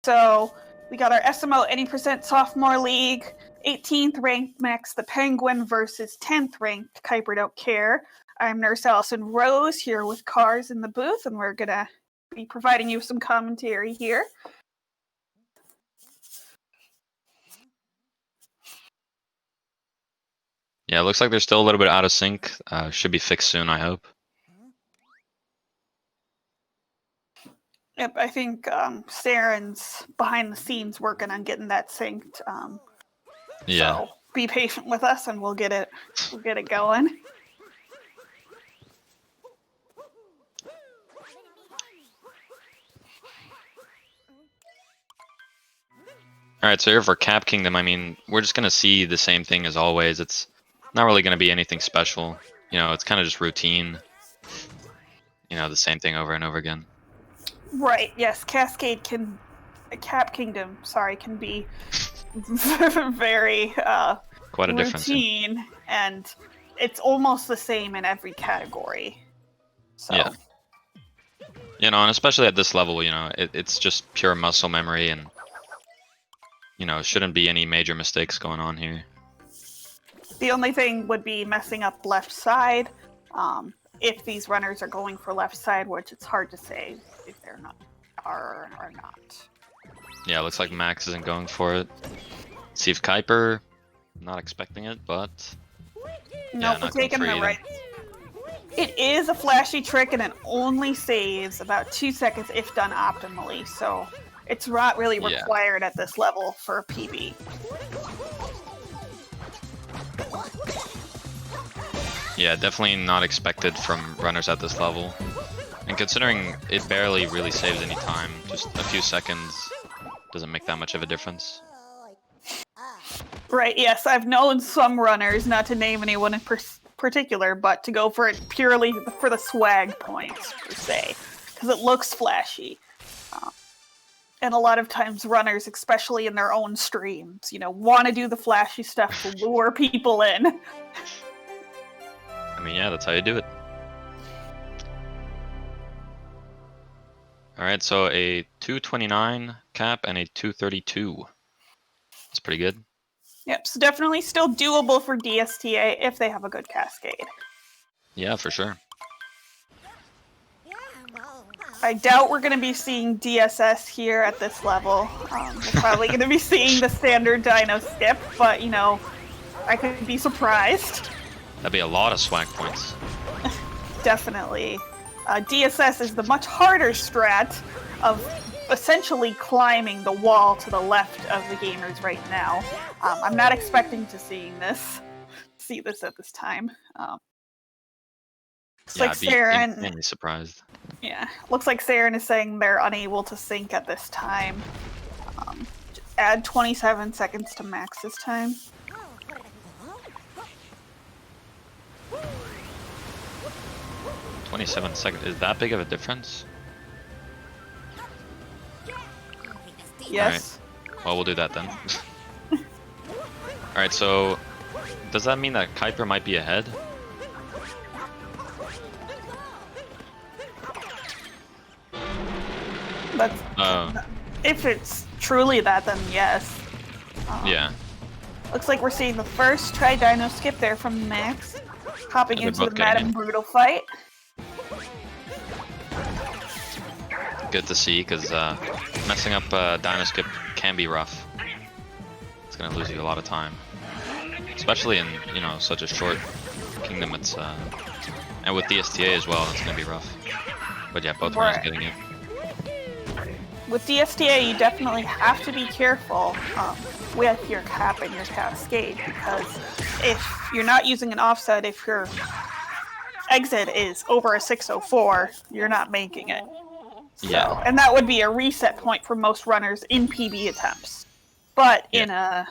So we got our SMO Any Sophomore League, 18th ranked Max the Penguin versus 10th ranked KeiperDontCare. I'm Nurse Allison Rose here with Cars in the booth, and we're gonna be providing you some commentary here. Yeah, it looks like they're still a little bit out of sync. Should be fixed soon, I hope. Yep, I think Saren's behind the scenes working on getting that synced. Yeah. So be patient with us, and we'll get it going. Alright, so here for Cap Kingdom, I mean, we're just going to see the same thing as always. It's not really going to be anything special. You know, it's kind of just routine. You know, the same thing over and over again. Right, yes, Cap Kingdom, can be very Quite a difference. routine, and it's almost the same in every category. So. Yeah. You know, and especially at this level, you know, it's just pure muscle memory, and you know, shouldn't be any major mistakes going on here. The only thing would be messing up left side. If these runners are going for left side, which it's hard to say if they're not are or not. Yeah, looks like Max isn't going for it. See if Keiper, not expecting it, but No, we're taking the right. It is a flashy trick, and it only saves about 2 seconds if done optimally. So it's not really required at this level for PB. Yeah, definitely not expected from runners at this level. And considering it barely really saves any time, just a few seconds doesn't make that much of a difference. Right, yes, I've known some runners, not to name anyone in particular, but to go for it purely for the swag points, per se, because it looks flashy. And a lot of times runners, especially in their own streams, you know, want to do the flashy stuff to lure people in. I mean, yeah, that's how you do it. Alright, so a 229 cap and a 232. That's pretty good. Yep, so definitely still doable for DSTA if they have a good cascade. Yeah, for sure. I doubt we're going to be seeing DSS here at this level. We're probably going to be seeing the standard Dino skip, but, you know, I could be surprised. That'd be a lot of swag points. Definitely. DSS is the much harder strat of essentially climbing the wall to the left of the gamers right now. I'm not expecting to see this at this time. Yeah, I'd be insanely surprised. Yeah, looks like Saren is saying they're unable to sync at this time. Add 27 seconds to Max's time. $27 seconds, is that big of a difference? Yes. Alright, well, we'll do that then. Alright, so does that mean that Keiper might be ahead? If it's truly that, then yes. Yeah. Looks like we're seeing the first try-dino skip there from Max. Hopping into the Madam Brutal fight. Good to see, because messing up dino skip can be rough. It's going to lose you a lot of time. Especially in, you know, such a short kingdom. It's and with DSTA as well, it's going to be rough. But yeah, both runners getting it. With DSTA, you definitely have to be careful with your cap and your cascade, because if you're not using an offset, if your exit is over a 604, you're not making it. So, yeah. And that would be a reset point for most runners in PB attempts. But in a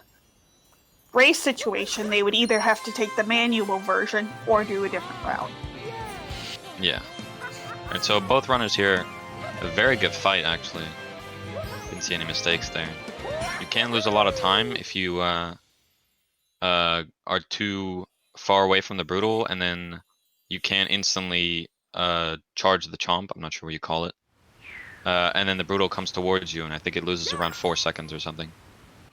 race situation, they would either have to take the manual version or do a different route. Yeah. Alright, so both runners here, a very good fight actually. Didn't see any mistakes there. You can lose a lot of time if you are too far away from the brutal, and then you can't instantly charge the chomp. I'm not sure what you call it. and then the Brutal comes towards you, and I think it loses around 4 seconds or something.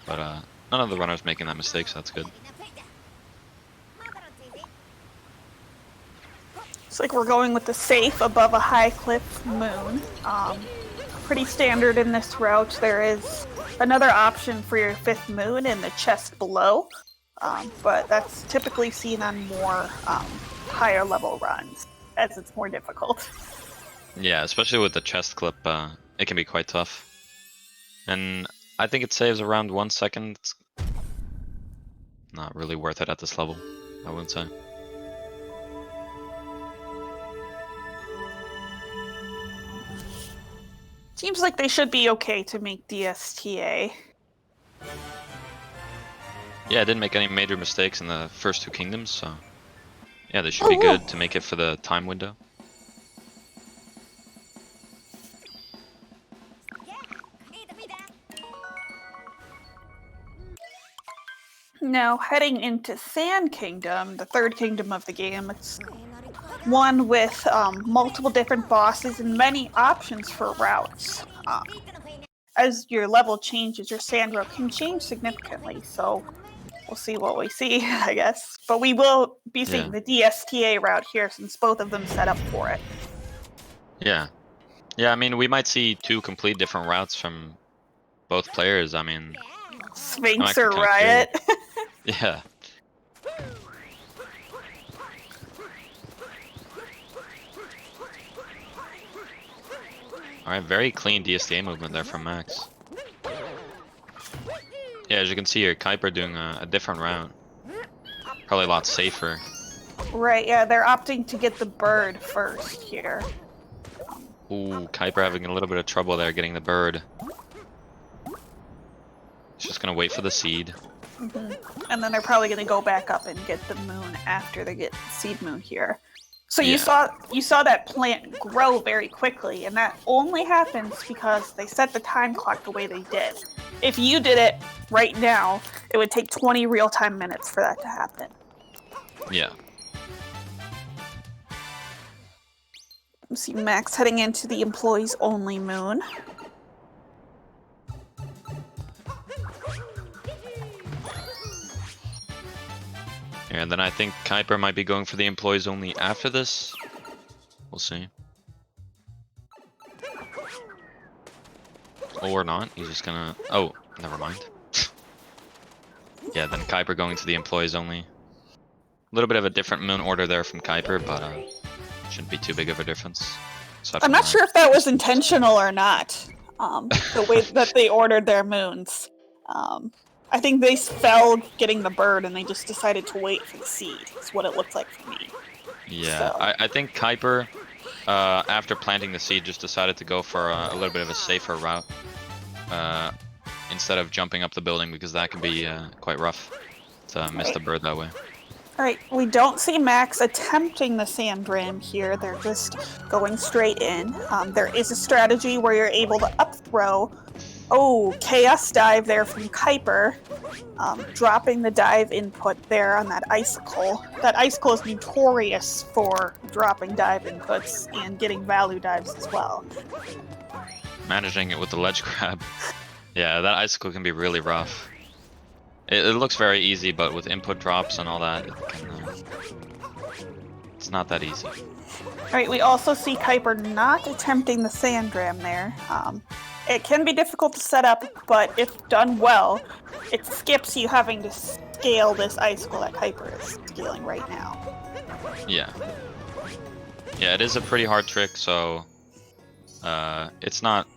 But none of the runners making that mistake, so that's good. It's like we're going with the safe above a high cliff moon. Pretty standard in this route. There is another option for your 5th moon in the chest below, but that's typically seen on more higher level runs, as it's more difficult. Yeah, especially with the chest clip, it can be quite tough. And I think it saves around 1 second. It's not really worth it at this level, I wouldn't say. Seems like they should be okay to make DSTA. Yeah, I didn't make any major mistakes in the first 2 kingdoms, so yeah, they should be good to make it for the time window. Now, heading into Sand Kingdom, the 3rd kingdom of the game, it's one with multiple different bosses and many options for routes. As your level changes, your sand route can change significantly, so we'll see what we see, I guess. But we will be seeing the DSTA route here, since both of them set up for it. Yeah. Yeah, I mean, we might see 2 complete different routes from both players. I mean... Sphinx or Riot. Yeah. Alright, very clean DSTA movement there from Max. Yeah, as you can see here, Keiper doing a different route. Probably a lot safer. Right, yeah, they're opting to get the bird first here. Ooh, Keiper having a little bit of trouble there getting the bird. He's just gonna wait for the seed. And then they're probably gonna go back up and get the moon after they get the seed moon here. So Yeah. you saw that plant grow very quickly, and that only happens because they set the time clock the way they did. If you did it right now, it would take 20 real-time minutes for that to happen. Yeah. You see Max heading into the employees only moon. And then I think Keiper might be going for the employees only after this. We'll see. Or not. He's just gonna... Oh, never mind. Yeah, then Keiper going to the employees only. A little bit of a different moon order there from Keiper, but shouldn't be too big of a difference. I'm not sure if that was intentional or not. The way that they ordered their moons. I think they fell getting the bird and they just decided to wait for the seed. That's what it looked like for me. Yeah, So. I think Keiper, after planting the seed, just decided to go for a little bit of a safer route. Instead of jumping up the building, because that can be quite rough to miss the bird that way. Alright, we don't see Max attempting the sand ram here. They're just going straight in. There is a strategy where you're able to up throw. Oh, chaos dive there from Keiper. Dropping the dive input there on that icicle. That icicle is notorious for dropping dive inputs and getting value dives as well. Managing it with the ledge grab. Yeah, that icicle can be really rough. It looks very easy, but with input drops and all that, it's not that easy. Alright, we also see Keiper not attempting the sand ram there. It can be difficult to set up, but if done well, it skips you having to scale this icicle that Keiper is scaling right now. Yeah. Yeah, it is a pretty hard trick, so it's not,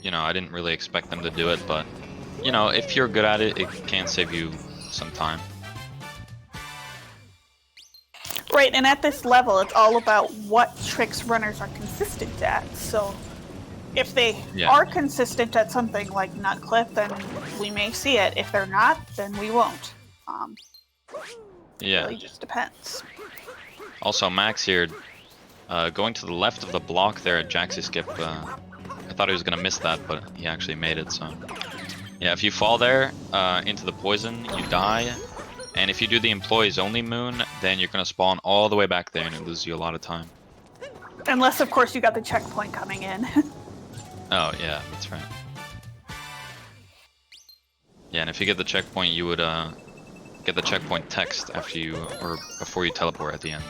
I didn't really expect them to do it, but if you're good at it, it can save you some time. Right, and at this level, it's all about what tricks runners are consistent at. So if they are consistent at something like Nut Clip, then we may see it. If they're not, then we won't. It really just depends. Also, Max here, going to the left of the block there at Jaxie Skip. I thought he was going to miss that, but he actually made it, so... Yeah, if you fall there into the poison, you die. And if you do the employees only moon, then you're going to spawn all the way back there and it loses you a lot of time. Unless, of course, you got the checkpoint coming in. Oh yeah, that's right. Yeah, and if you get the checkpoint, you would get the checkpoint text after you or before you teleport at the end,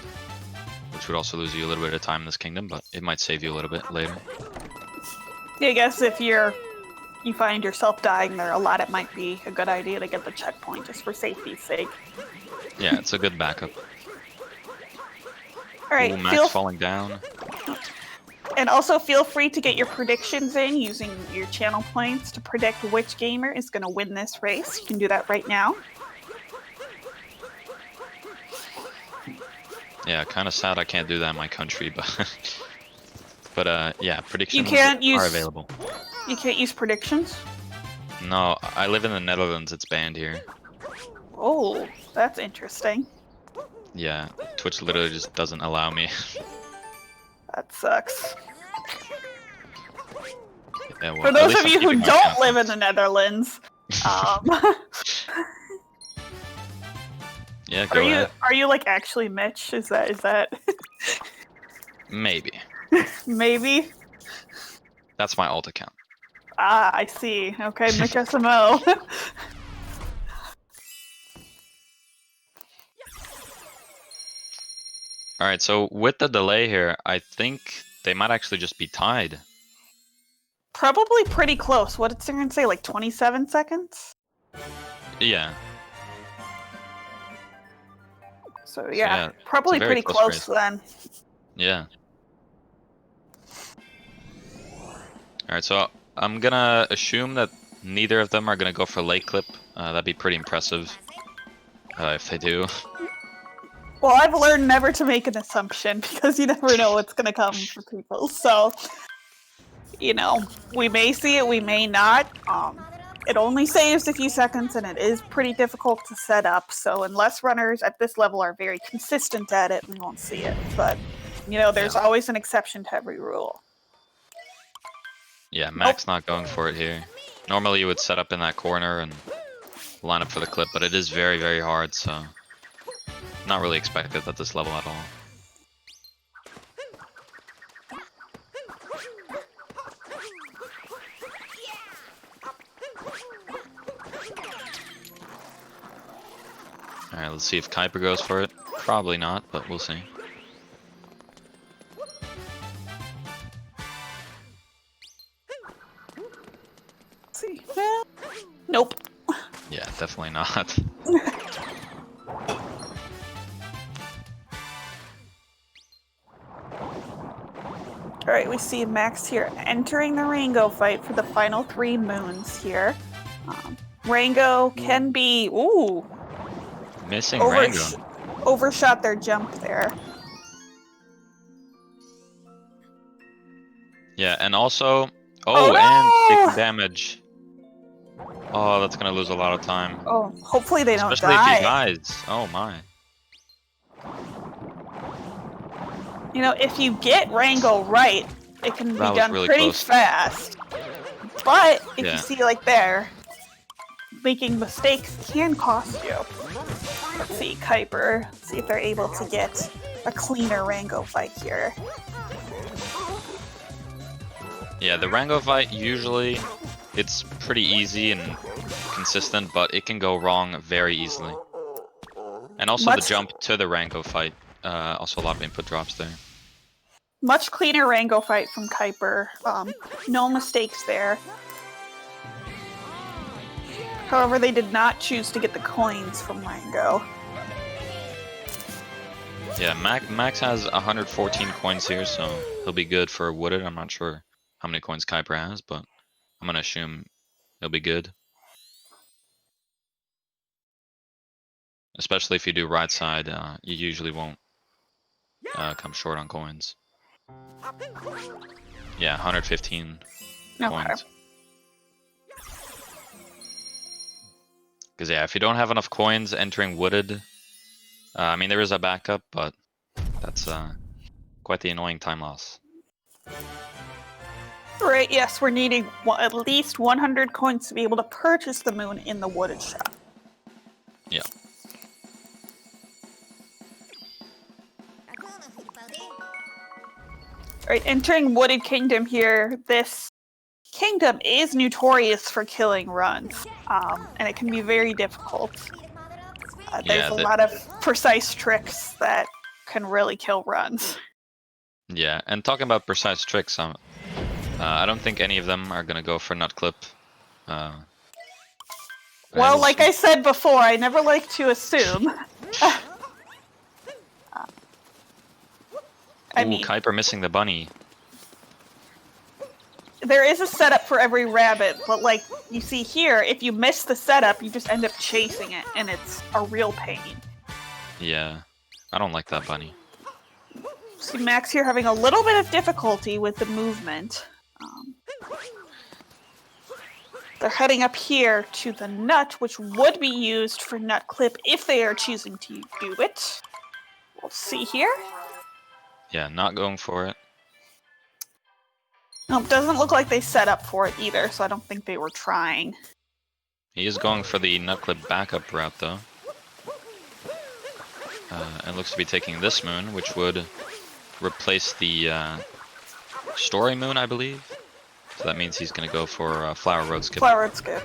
which would also lose you a little bit of time in this kingdom, but it might save you a little bit later. Yeah, I guess if you find yourself dying there a lot, it might be a good idea to get the checkpoint just for safety's sake. Yeah, it's a good backup. All right, Ooh, Max falling down. And also feel free to get your predictions in using your channel points to predict which gamer is going to win this race. You can do that right now. Yeah, kind of sad I can't do that in my country, but yeah, predictions are available. You can't use predictions? No, I live in the Netherlands. It's banned here. Oh, that's interesting. Yeah, Twitch literally just doesn't allow me. That sucks. Yeah, well, for those of you who don't live in the Netherlands, yeah, go ahead. Are you like actually Mitch? Is that? Maybe. Maybe. That's my alt account. Ah, I see. Okay, Mitch SMO. All right, so with the delay here, I think they might actually just be tied. Probably pretty close. What did Siren say? Like 27 seconds? Yeah. So yeah, probably pretty close then. Yeah. All right, so I'm gonna assume that neither of them are gonna go for late clip. That'd be pretty impressive if they do. Well, I've learned never to make an assumption because you never know what's gonna come for people. So, you know, we may see it, we may not. It only saves a few seconds, and it is pretty difficult to set up. So, unless runners at this level are very consistent at it, we won't see it. But you know, there's always an exception to every rule. Yeah, Max not going for it here. Normally you would set up in that corner and line up for the clip, but it is very, very hard, so not really expected at this level at all. Alright, let's see if Keiper goes for it. Probably not, but we'll see. Nope. Yeah, definitely not. Alright, we see Max here entering the Rango fight for the final 3 moons here. Rango can be... Ooh! Missing Rango. Overshot their jump there. Yeah, and also... Oh, no! And taking damage. Oh, that's gonna lose a lot of time. Oh, hopefully they don't die. Especially if he dies. Oh my. You know, if you get Rango right, it can be done really pretty close. fast. But if you see like there, making mistakes can cost you. Let's see, Keiper. See if they're able to get a cleaner Rango fight here. Yeah, the Rango fight usually it's pretty easy and consistent, but it can go wrong very easily. And also the jump to the Rango fight, also a lot of input drops there. Much cleaner Rango fight from Keiper. No mistakes there. However, they did not choose to get the coins from Rango. Yeah, Max has 114 coins here, so he'll be good for Wooded. I'm not sure how many coins Keiper has, but I'm gonna assume he'll be good. Especially if you do right side, you usually won't come short on coins. Yeah, 115 coins. Because yeah, if you don't have enough coins entering Wooded, I mean there is a backup, but that's quite the annoying time loss. Right, yes, we're needing at least 100 coins to be able to purchase the moon in the Wooded shop. Yeah. Alright, entering Wooded Kingdom here, this Kingdom is notorious for killing runs, and it can be very difficult. There's a lot of precise tricks that can really kill runs. Yeah, and talking about precise tricks, I don't think any of them are gonna go for nut clip. Well, like I said before, I never like to assume. I mean, Keiper missing the bunny. There is a setup for every rabbit, but like you see here, if you miss the setup, you just end up chasing it, and it's a real pain. Yeah, I don't like that bunny. See Max here having a little bit of difficulty with the movement. They're heading up here to the nut, which would be used for nut clip if they are choosing to do it. We'll see here. Yeah, not going for it. Nope, doesn't look like they set up for it either, so I don't think they were trying. He is going for the nut clip backup route, though. And looks to be taking this moon, which would replace the story moon, I believe. So that means he's going to go for Flower Road Skip. Flower Road Skip.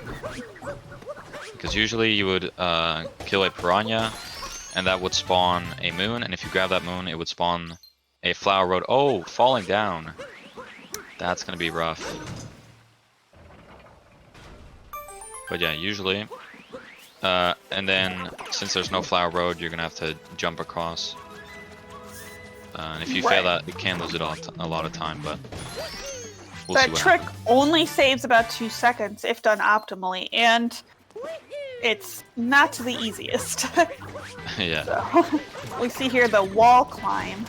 Because usually you would kill a piranha, and that would spawn a moon, and if you grab that moon, it would spawn a Flower Road. Oh, falling down. That's going to be rough. But yeah, usually. And then, since there's no Flower Road, you're going to have to jump across. And if you fail that, it can lose it a lot of time, but we'll see that what trick happens. only saves about 2 seconds if done optimally, and it's not the easiest. Yeah. So, we see here the wall climb.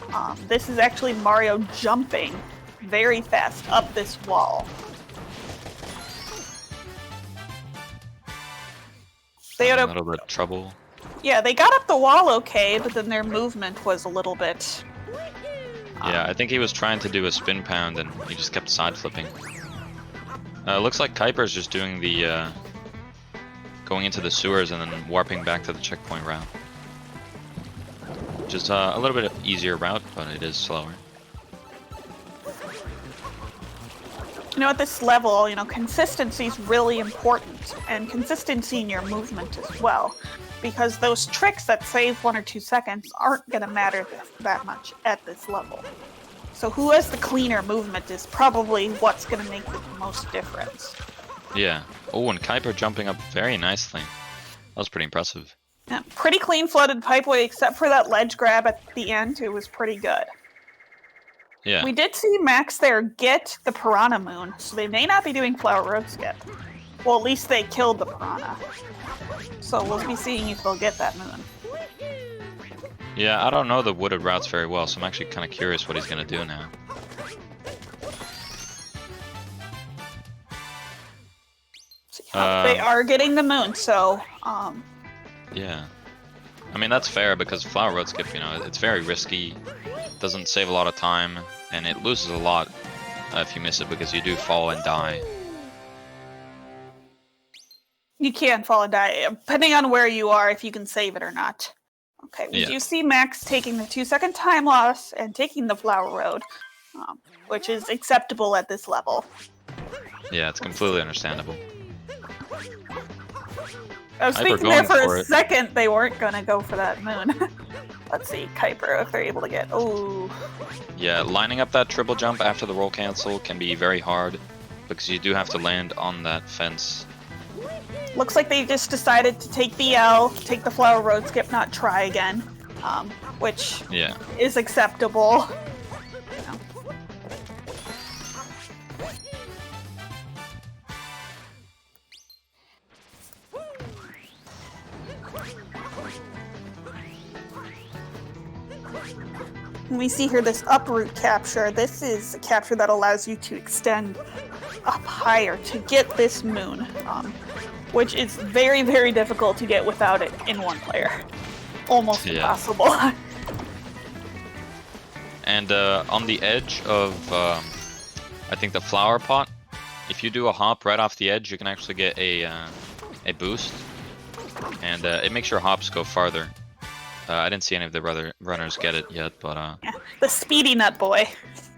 This is actually Mario jumping very fast up this wall. They had a little bit of trouble. Yeah, they got up the wall okay, but then their movement was a little bit... Yeah, I think he was trying to do a spin pound and he just kept side flipping. Looks like Keiper's just doing the going into the sewers and then warping back to the checkpoint route. Just a little bit easier route, but it is slower. You know, at this level, consistency is really important, and consistency in your movement as well, because those tricks that save 1 or 2 seconds aren't going to matter that much at this level. So who has the cleaner movement is probably what's going to make the most difference. Yeah. Oh, and Keiper jumping up very nicely. That was pretty impressive. Yeah, pretty clean flooded pipeway, except for that ledge grab at the end. It was pretty good. Yeah. We did see Max there get the Piranha Moon, so they may not be doing Flower Road Skip. Well, at least they killed the Piranha. So we'll be seeing if they'll get that moon. Yeah, I don't know the wooded routes very well, so I'm actually kind of curious what he's going to do now. They are getting the moon, so... Yeah. I mean, that's fair, because Flower Road Skip, it's very risky, doesn't save a lot of time, and it loses a lot if you miss it, because you do fall and die. You can fall and die, depending on where you are, if you can save it or not. Okay, we do see Max taking the 2-second time loss and taking the Flower Road, which is acceptable at this level. Yeah, it's completely understandable. I was thinking there for a second they weren't going to go for that moon. Let's see, Keiper, if they're able to get... Oh. Yeah, lining up that triple jump after the roll cancel can be very hard, because you do have to land on that fence. Looks like they just decided to take the L, take the Flower Road Skip, not try again, which is acceptable. We see here this uproot capture. This is a capture that allows you to extend up higher to get this moon, which is very, very difficult to get without it in one player. Almost impossible. And on the edge of, I think, the flower pot, if you do a hop right off the edge, you can actually get a boost, and it makes your hops go farther. I didn't see any of the runners get it yet, but... Yeah, the speedy nut boy.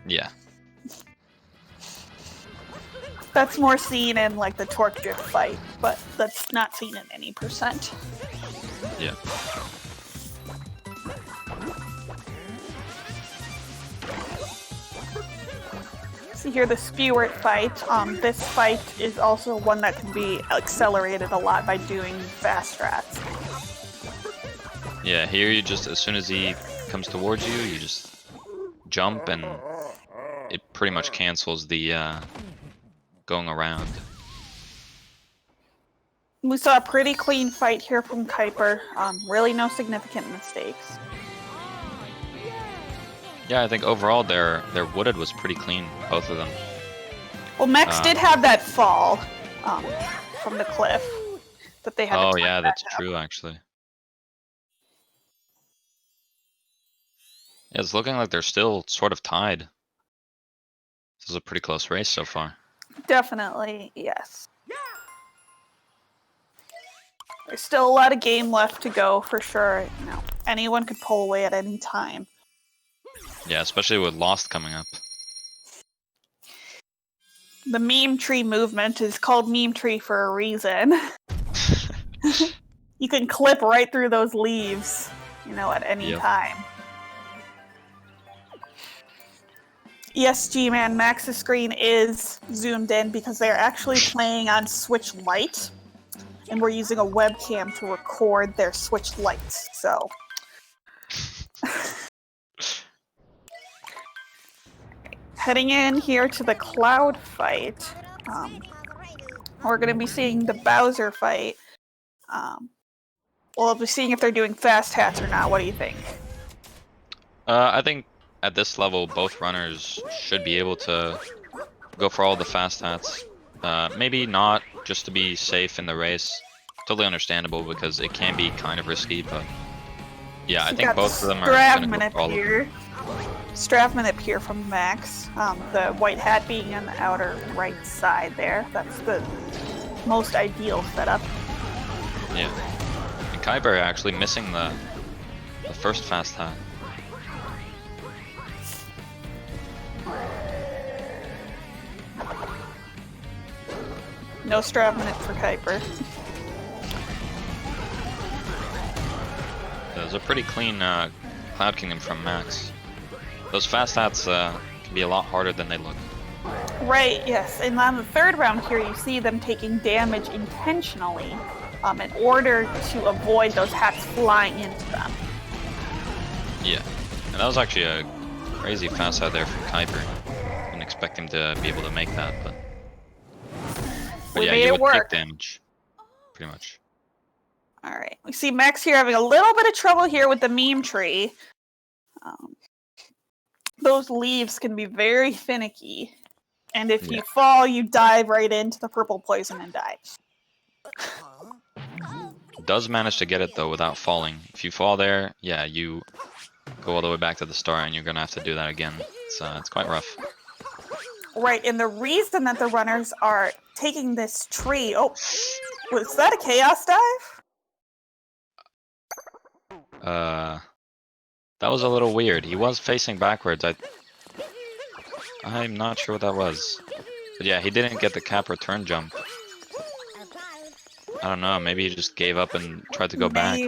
Yeah. That's more seen in like the torque drift fight, but that's not seen in any percent. Yeah. See here, the Spewart fight. This fight is also one that can be accelerated a lot by doing fast strats. Yeah, here you just, as soon as he comes towards you, you just jump and it pretty much cancels the going around. We saw a pretty clean fight here from Keiper. Really no significant mistakes. Yeah, I think overall their wooded was pretty clean, both of them. Well, Max did have that fall from the cliff that they had to Oh tie yeah, back that's up. true actually. Yeah, it's looking like they're still sort of tied. This is a pretty close race so far. Definitely, yes. There's still a lot of game left to go for sure. You know, anyone could pull away at any time. Yeah, especially with Lost coming up. The meme tree movement is called meme tree for a reason. You can clip right through those leaves, you know, at any time. Yes, G-Man, Max's screen is zoomed in because they're actually playing on Switch Lite, and we're using a webcam to record their Switch Lites, so... Heading in here to the Cloud fight, we're going to be seeing the Bowser fight. We'll be seeing if they're doing fast hats or not. What do you think? I think at this level, both runners should be able to go for all the fast hats. Maybe not just to be safe in the race. Totally understandable because it can be kind of risky, but yeah, I think both of them are going to go for all of them. Stravman up here from Max. The white hat being on the outer right side there. That's the most ideal setup. Yeah. And Keiper actually missing the first fast hat. No Stravman for Keiper. It was a pretty clean Cloud Kingdom from Max. Those fast hats can be a lot harder than they look. Right, yes. And on the third round here, you see them taking damage intentionally in order to avoid those hats flying into them. Yeah. And that was actually a crazy fast hat there from Keiper. Didn't expect him to be able to make that, but yeah, you would take damage. Pretty much. Alright. We see Max here having a little bit of trouble here with the meme tree. Those leaves can be very finicky. And if you fall, you dive right into the purple poison and die. Does manage to get it though without falling. If you fall there, yeah, you go all the way back to the start and you're gonna have to do that again. It's quite rough. Right, and the reason that the runners are taking this tree... Oh, was that a chaos dive? That was a little weird. He was facing backwards. I'm not sure what that was. But yeah, he didn't get the cap return jump. I don't know, maybe he just gave up and tried to go back.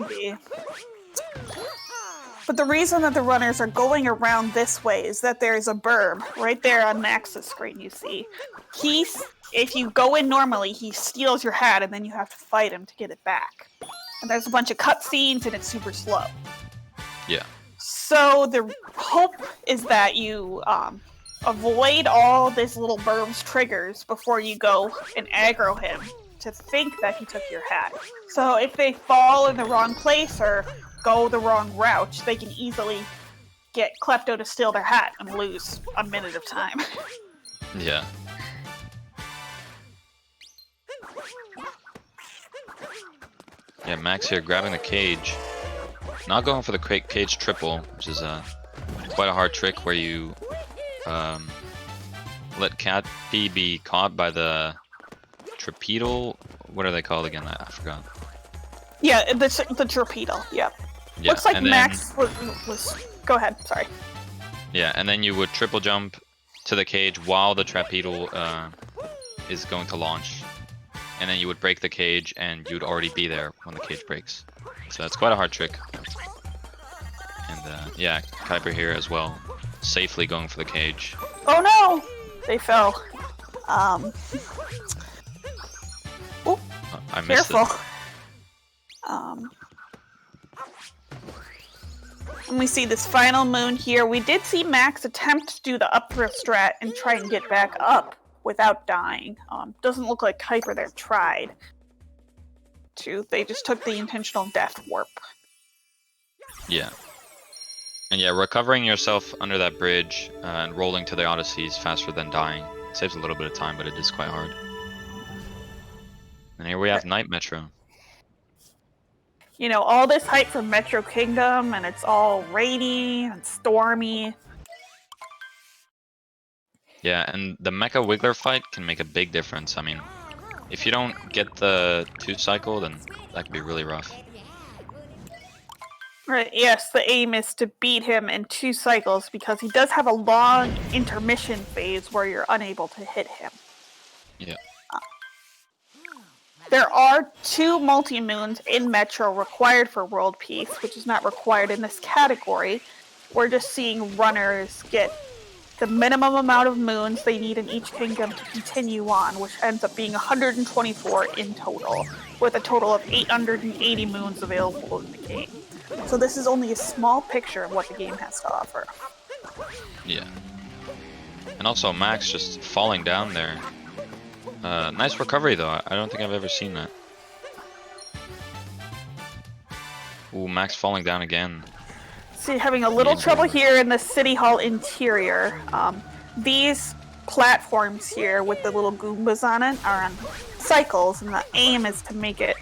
But the reason that the runners are going around this way is that there is a berm right there on Max's screen, you see. If you go in normally, he steals your hat and then you have to fight him to get it back. And there's a bunch of cutscenes and it's super slow. Yeah. So the hope is that you avoid all this little berm's triggers before you go and aggro him to think that he took your hat. So if they fall in the wrong place or go the wrong route, they can easily get Klepto to steal their hat and lose a minute of time. Yeah. Yeah, Max here grabbing the cage. Not going for the cage triple, which is quite a hard trick where you let Cappy be caught by the trapedal. What are they called again? I forgot. Yeah, the trapedal. Yep. Yeah, looks like Max was. Go ahead. Sorry. Yeah, and then you would triple jump to the cage while the trapedal is going to launch, and then you would break the cage, and you'd already be there when the cage breaks. So that's quite a hard trick. And yeah, Keiper here as well, safely going for the cage. Oh no! They fell. Oh, I missed careful. it. And we see this final moon here. We did see Max attempt to do the up throw strat and try and get back up without dying. Doesn't look like Keiper there tried to. They just took the intentional death warp. Yeah. And yeah, recovering yourself under that bridge and rolling to the Odyssey is faster than dying. It saves a little bit of time, but it is quite hard. And here we have Night Metro. You know, all this hype from Metro Kingdom, and it's all rainy and stormy. Yeah, and the Mecha Wiggler fight can make a big difference. I mean, if you don't get the 2-cycle, then that could be really rough. Right, yes, the aim is to beat him in 2 cycles because he does have a long intermission phase where you're unable to hit him. Yeah. There are 2 multi-moons in Metro required for World Peace, which is not required in this category. We're just seeing runners get the minimum amount of moons they need in each kingdom to continue on, which ends up being 124 in total, with a total of 880 moons available in the game. So this is only a small picture of what the game has to offer. Yeah. And also Max just falling down there. Nice recovery though. I don't think I've ever seen that. Ooh, Max falling down again. See, having a little trouble here in the City Hall interior. These platforms here with the little Goombas on it are on cycles, and the aim is to make it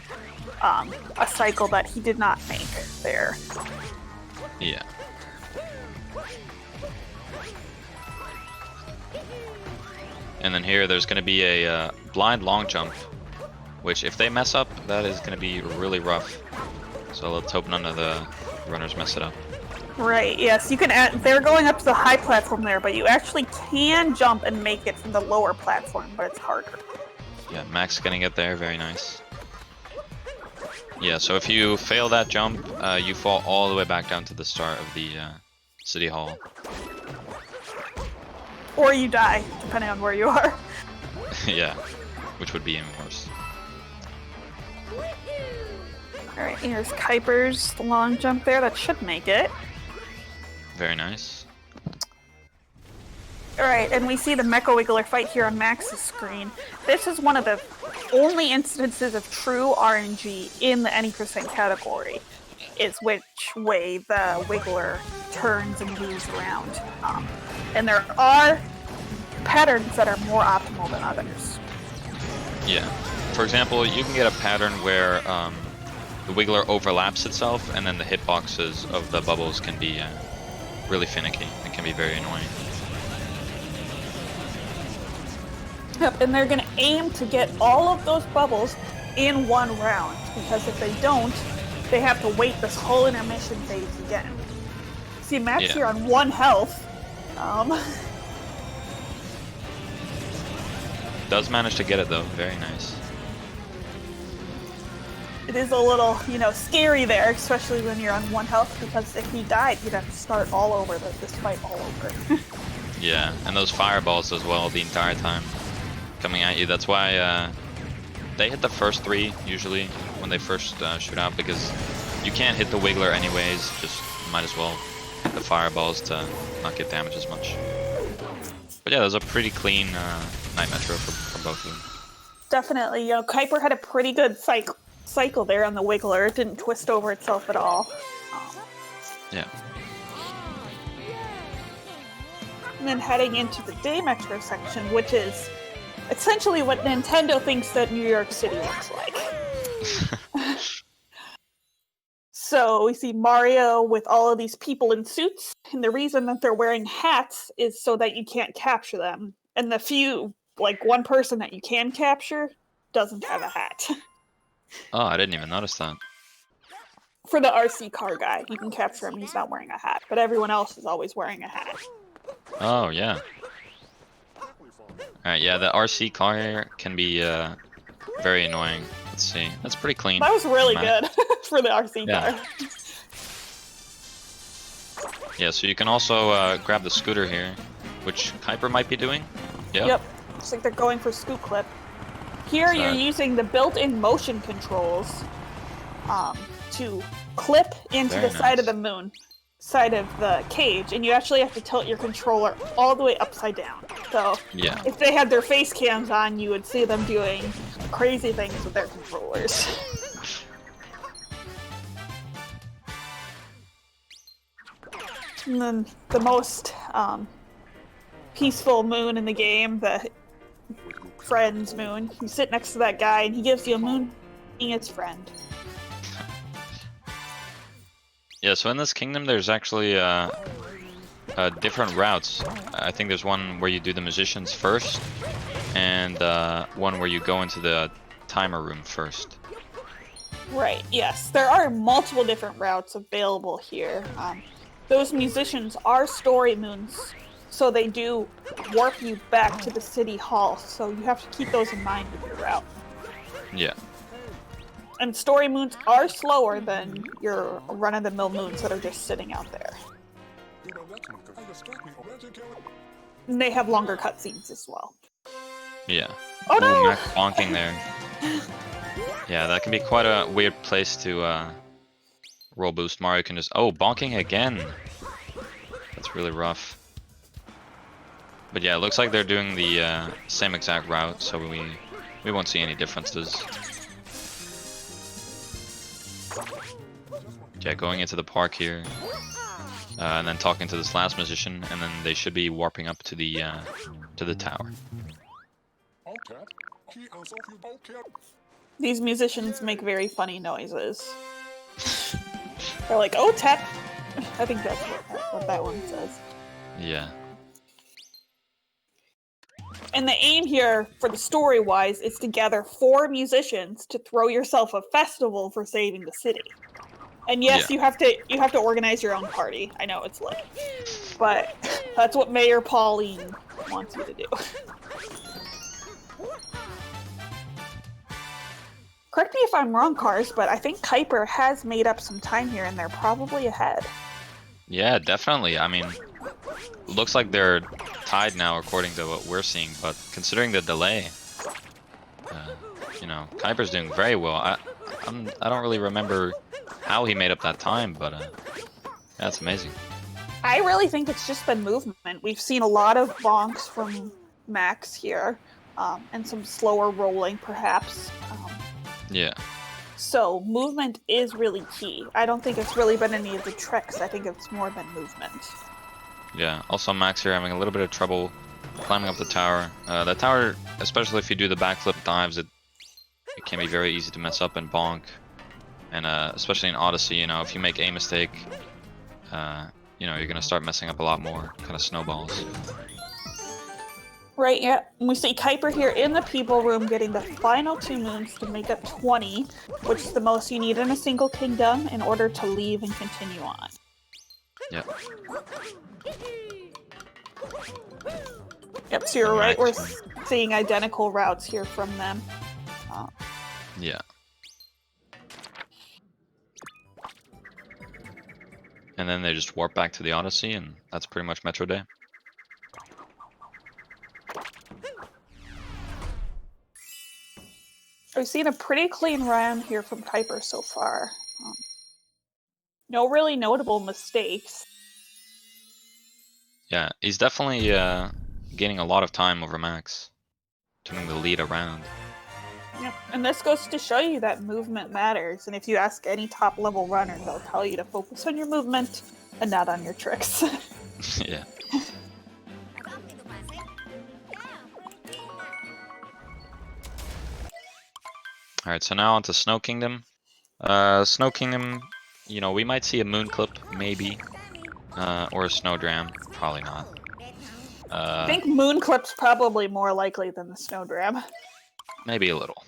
a cycle that he did not make there. Yeah. And then here, there's going to be a blind long jump, which if they mess up, that is going to be really rough. So let's hope none of the runners mess it up. Right, yes, you can add, they're going up to the high platform there, but you actually can jump and make it from the lower platform, but it's harder. Yeah, Max getting it there, very nice. Yeah, so if you fail that jump, you fall all the way back down to the start of the City Hall. Or you die, depending on where you are. Yeah, which would be even worse. Alright, here's Keiper's long jump there, that should make it. Very nice. Alright, and we see the Mecha Wiggler fight here on Max's screen. This is one of the only instances of true RNG in the any percent category, is which way the Wiggler turns and moves around. And there are patterns that are more optimal than others. Yeah. For example, you can get a pattern where the Wiggler overlaps itself, and then the hitboxes of the bubbles can be really finicky. It can be very annoying. Yep, and they're going to aim to get all of those bubbles in one round, because if they don't, they have to wait this whole intermission phase again. See, Max here on 1 health. Does manage to get it though, very nice. It is a little, scary there, especially when you're on 1 health, because if he died, he'd have to start all over, this fight all over. Yeah, and those fireballs as well the entire time coming at you. That's why they hit the first 3 usually when they first shoot out, because you can't hit the Wiggler anyways, just might as well hit the fireballs to not get damaged as much. But yeah, that was a pretty clean Night Metro for both of them. Definitely, Keiper had a pretty good cycle there on the Wiggler. It didn't twist over itself at all. Yeah. And then heading into the Day Metro section, which is essentially what Nintendo thinks that New York City looks like. So we see Mario with all of these people in suits, and the reason that they're wearing hats is so that you can't capture them. And the few, one person that you can capture doesn't have a hat. Oh, I didn't even notice that. For the RC car guy, you can capture him, he's not wearing a hat, but everyone else is always wearing a hat. Oh, yeah. Alright, yeah, the RC car can be very annoying. Let's see. That's pretty clean. That was really Mac. good for the RC Yeah. car. Yeah, so you can also grab the scooter here, which Keiper might be doing. Yep. Looks like they're going for scoop clip. Here you're using the built-in motion controls to clip into Very the side of nice. the moon, side of the cage, and you actually have to tilt your controller all the way upside down. So Yeah. if they had their face cams on, you would see them doing crazy things with their controllers. And then the most peaceful moon in the game, the friend's moon. You sit next to that guy and he gives you a moon being his friend. Yeah, so in this kingdom there's actually different routes. I think there's one where you do the musicians first, and one where you go into the timer room first. Right, yes. There are multiple different routes available here. Those musicians are story moons, so they do warp you back to the city hall, so you have to keep those in mind with your route. Yeah. And story moons are slower than your run-of-the-mill moons that are just sitting out there. And they have longer cutscenes as well. Yeah. Oh no! Mac bonking there. Yeah, that can be quite a weird place to roll boost. Mario can just... Oh, bonking again! That's really rough. But yeah, it looks like they're doing the same exact route, so we won't see any differences. Yeah, going into the park here, and then talking to this last musician, and then they should be warping up to the tower. These musicians make very funny noises. They're like, "Oh, tap." I think that's what that one says. Yeah. And the aim here, for the story-wise, is to gather 4 musicians to throw yourself a festival for saving the city. And yes, Yeah. you have to organize your own party. I know it's late, but that's what Mayor Pauline wants you to do. Correct me if I'm wrong, Cars, but I think Keiper has made up some time here, and they're probably ahead. Yeah, definitely. I mean, looks like they're tied now according to what we're seeing, but considering the delay, you know, Keiper's doing very well. I don't really remember how he made up that time, but that's amazing. I really think it's just been movement. We've seen a lot of bonks from Max here, and some slower rolling, perhaps. Yeah. So movement is really key. I don't think it's really been any of the tricks. I think it's more been movement. Yeah. Also, Max here having a little bit of trouble climbing up the tower. The tower, especially if you do the backflip dives, it can be very easy to mess up and bonk. And especially in Odyssey, you know, if you make a mistake, you know, you're gonna start messing up a lot more. Kind of snowballs. Right, yeah. And we see Keiper here in the people room getting the final 2 moons to make up 20, which is the most you need in a single kingdom in order to leave and continue on. Yep. Yep, so you're right. We're seeing identical routes here from them. Yeah. And then they just warp back to the Odyssey, and that's pretty much Metro Day. We've seen a pretty clean run here from Keiper so far. No really notable mistakes. Yeah, he's definitely gaining a lot of time over Max, turning the lead around. Yep. And this goes to show you that movement matters. And if you ask any top level runner, they'll tell you to focus on your movement and not on your tricks. Yeah. Alright, so now on to Snow Kingdom. Snow Kingdom, you know, we might see a moon clip, maybe. Or a snowdram, probably not. I think moon clip's probably more likely than the snowdram. Maybe a little.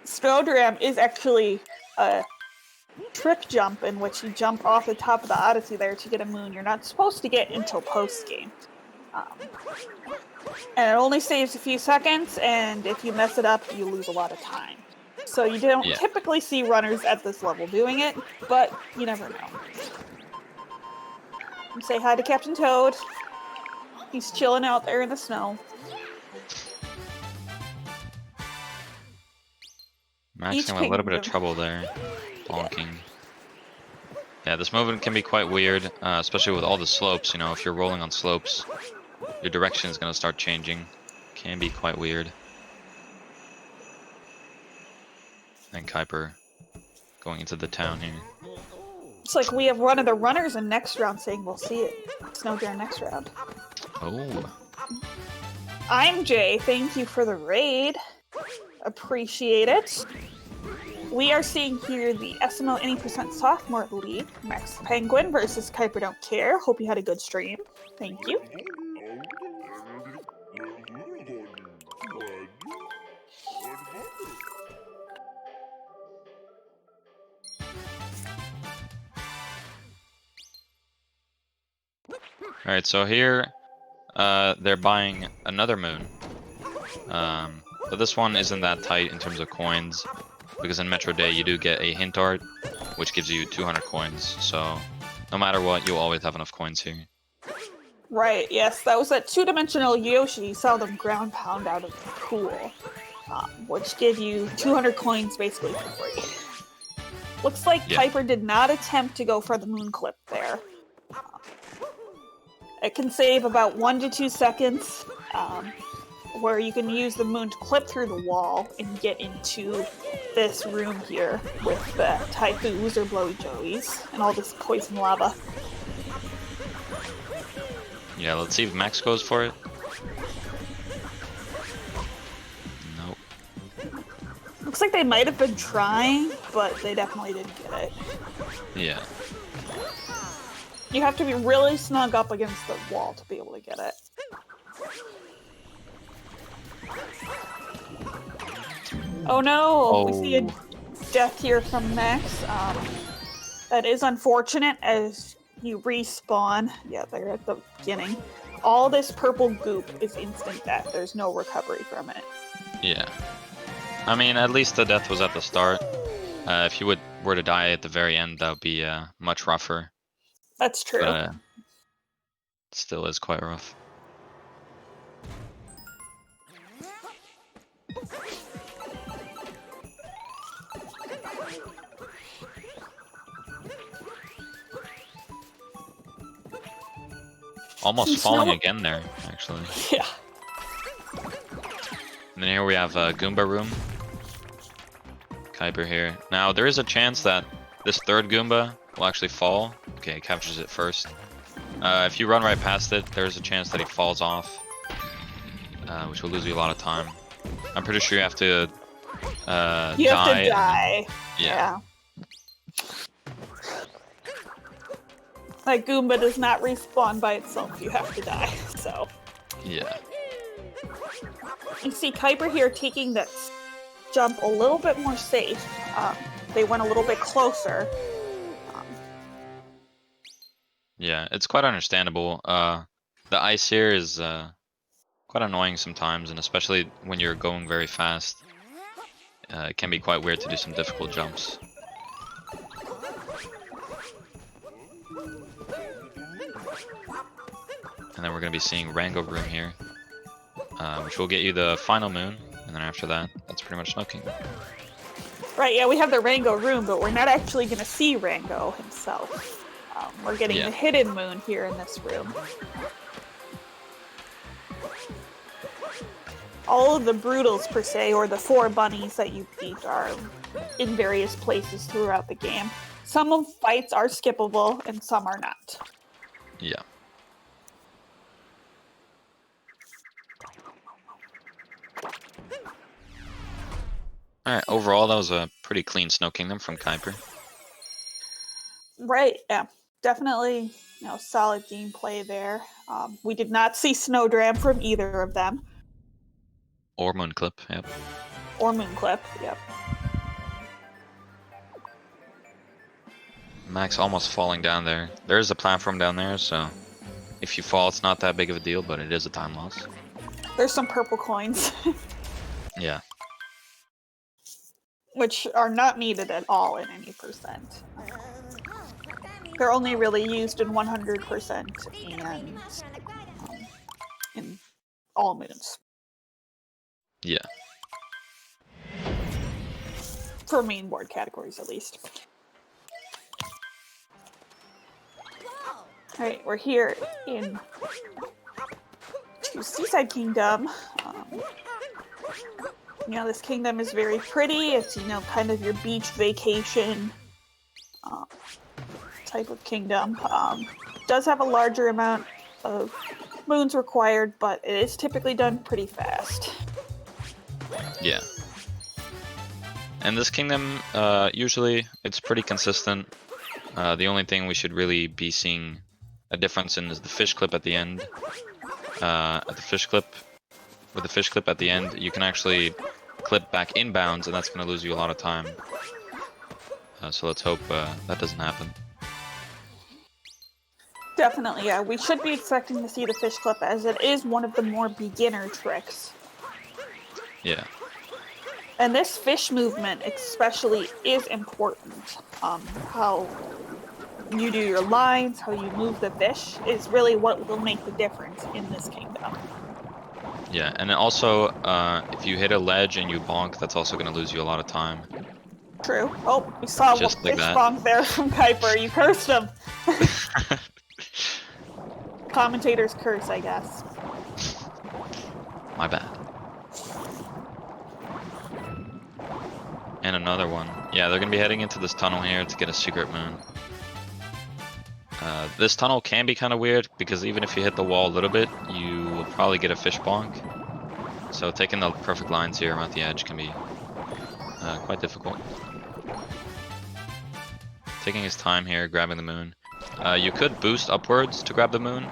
Snowdram is actually a trick jump in which you jump off the top of the Odyssey there to get a moon you're not supposed to get until post-game. And it only saves a few seconds, and if you mess it up, you lose a lot of time. So you don't typically see runners at this level doing it, but you never know. And say hi to Captain Toad. He's chilling out there in the snow. Max having a little bit of trouble there. Bonking. Yeah, this movement can be quite weird, especially with all the slopes. You know, if you're rolling on slopes, your direction is going to start changing. Can be quite weird. And Keiper going into the town here. It's like we have one of the runners in next round saying we'll see it. Snowdram next round. Oh. I'm Jay. Thank you for the raid. Appreciate it. We are seeing here the SMO Any Sophomore League. Max Penguin versus KeiperDontCare. Hope you had a good stream. Thank you. Alright, so here they're buying another moon. But this one isn't that tight in terms of coins, because in Metro Day you do get a hint art, which gives you 200 coins, so no matter what, you'll always have enough coins here. Right, yes, that was that two-dimensional Yoshi. You saw them ground pound out of the pool, which give you 200 coins basically for free. Looks like Keiper did not attempt to go for the moon clip there. It can save about 1 to 2 seconds, where you can use the moon to clip through the wall and get into this room here with the Typhoos or Blowy Joeys and all this poison lava. Yeah, let's see if Max goes for it. Nope. Looks like they might have been trying, but they definitely didn't get it. Yeah. You have to be really snug up against the wall to be able to get it. Oh no! We see a death here from Max. That is unfortunate as you respawn. Yeah, they're at the beginning. All this purple goop is instant death. There's no recovery from it. Yeah. I mean, at least the death was at the start. If you were to die at the very end, that would be much rougher. That's true. But, still is quite rough. Almost falling again there, actually. Yeah. And then here we have Goomba Room. Keiper here. Now, there is a chance that this third Goomba will actually fall. Okay, he captures it first. If you run right past it, there's a chance that he falls off, which will lose you a lot of time. I'm pretty sure you have to die. You have to die. Yeah. Like, Goomba does not respawn by itself. You have to die, so. Yeah. You see Keiper here taking that jump a little bit more safe. They went a little bit closer. Yeah, it's quite understandable. The ice here is quite annoying sometimes, and especially when you're going very fast. It can be quite weird to do some difficult jumps. And then we're going to be seeing Rango Room here, which will get you the final moon, and then after that, that's pretty much Snow Kingdom. Right, yeah, we have the Rango Room, but we're not actually going to see Rango himself. We're getting the hidden moon here in this room. All of the Brutals, per se, or the 4 bunnies that you beat, are in various places throughout the game. Some of fights are skippable, and some are not. Yeah. Alright, overall that was a pretty clean Snow Kingdom from Keiper. Right, yeah. Definitely, solid gameplay there. We did not see Snowdram from either of them. Or Moonclip, yep. Or Moonclip, yep. Max almost falling down there. There is a platform down there, so If you fall, it's not that big of a deal, but it is a time loss. There's some purple coins, Yeah. which are not needed at all in any percent. They're only really used in 100% and in all moons. Yeah. For main board categories, at least. Alright, we're here in Seaside Kingdom. You know, this kingdom is very pretty. It's, you know, kind of your beach vacation type of kingdom. Does have a larger amount of moons required, but it is typically done pretty fast. Yeah. And this kingdom, usually, it's pretty consistent. The only thing we should really be seeing a difference in is the fish clip at the end. With the fish clip at the end, you can actually clip back inbounds, and that's going to lose you a lot of time. So let's hope that doesn't happen. Definitely, yeah. We should be expecting to see the fish clip, as it is one of the more beginner tricks. Yeah. And this fish movement especially is important. How you do your lines, how you move the fish is really what will make the difference in this kingdom. Yeah, and also, if you hit a ledge and you bonk, that's also going to lose you a lot of time. True. Oh, we saw Just a like fish that. bonk there from Keiper. You cursed him. Commentator's curse, I guess. My bad. And another one. Yeah, they're going to be heading into this tunnel here to get a secret moon. This tunnel can be kind of weird, because even if you hit the wall a little bit, you will probably get a fish bonk. So taking the perfect lines here around the edge can be quite difficult. Taking his time here, grabbing the moon. You could boost upwards to grab the moon,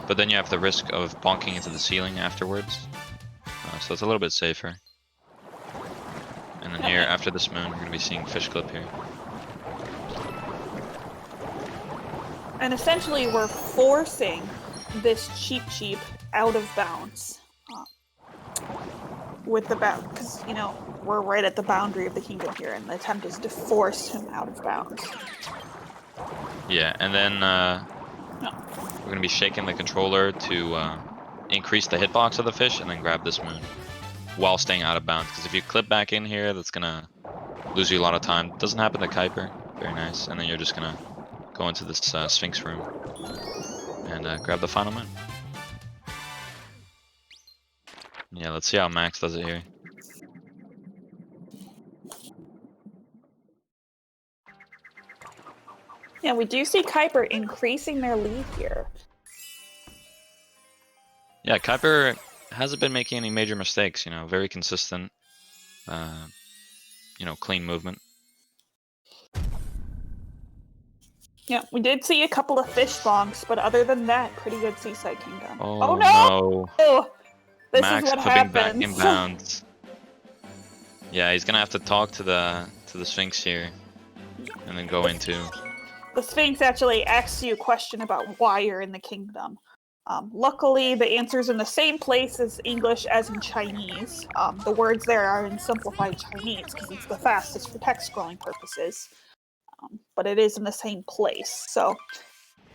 but then you have the risk of bonking into the ceiling afterwards. So it's a little bit safer. And then here, after this moon, we're going to be seeing fish clip here. And essentially, we're forcing this cheap out of bounds. With the bound, because, you know, we're right at the boundary of the kingdom here, and the attempt is to force him out of bounds. Yeah, and then we're going to be shaking the controller to increase the hitbox of the fish, and then grab this moon while staying out of bounds. Because if you clip back in here, that's going to lose you a lot of time. Doesn't happen to Keiper. Very nice. And then you're just going to go into this Sphinx room and grab the final moon. Yeah, let's see how Max does it here. Yeah, we do see Keiper increasing their lead here. Yeah, Keiper hasn't been making any major mistakes, you know, very consistent, you know, clean movement. Yeah, we did see a couple of fish bonks, but other than that, pretty good Seaside Kingdom. Oh, no! no. This Max is what clipping back happens. inbounds. Yeah, he's gonna have to talk to the Sphinx here, and then go into. The Sphinx actually asks you a question about why you're in the kingdom. Luckily, the answer's in the same place as English as in Chinese. The words there are in simplified Chinese because it's the fastest for text scrolling purposes. But it is in the same place, so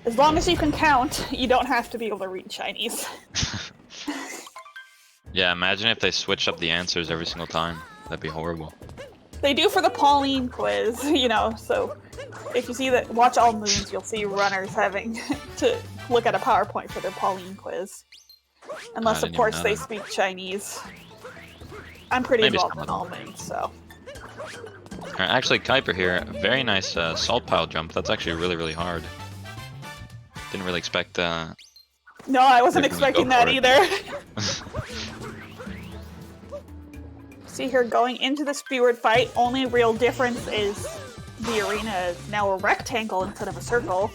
as long as you can count, you don't have to be able to read Chinese. Yeah, imagine if they switch up the answers every single time. That'd be horrible. They do for the Pauline quiz, you know, so if you see that, watch All Moons, you'll see runners having to look at a PowerPoint for their Pauline quiz. Unless, of course, they speak Chinese. I'm pretty involved in All Moons, so. Actually, Keiper here, very nice salt pile jump. That's actually really, really hard. Didn't really expect. No, I wasn't expecting that either. See here, going into the Speward fight, only real difference is the arena is now a rectangle instead of a circle.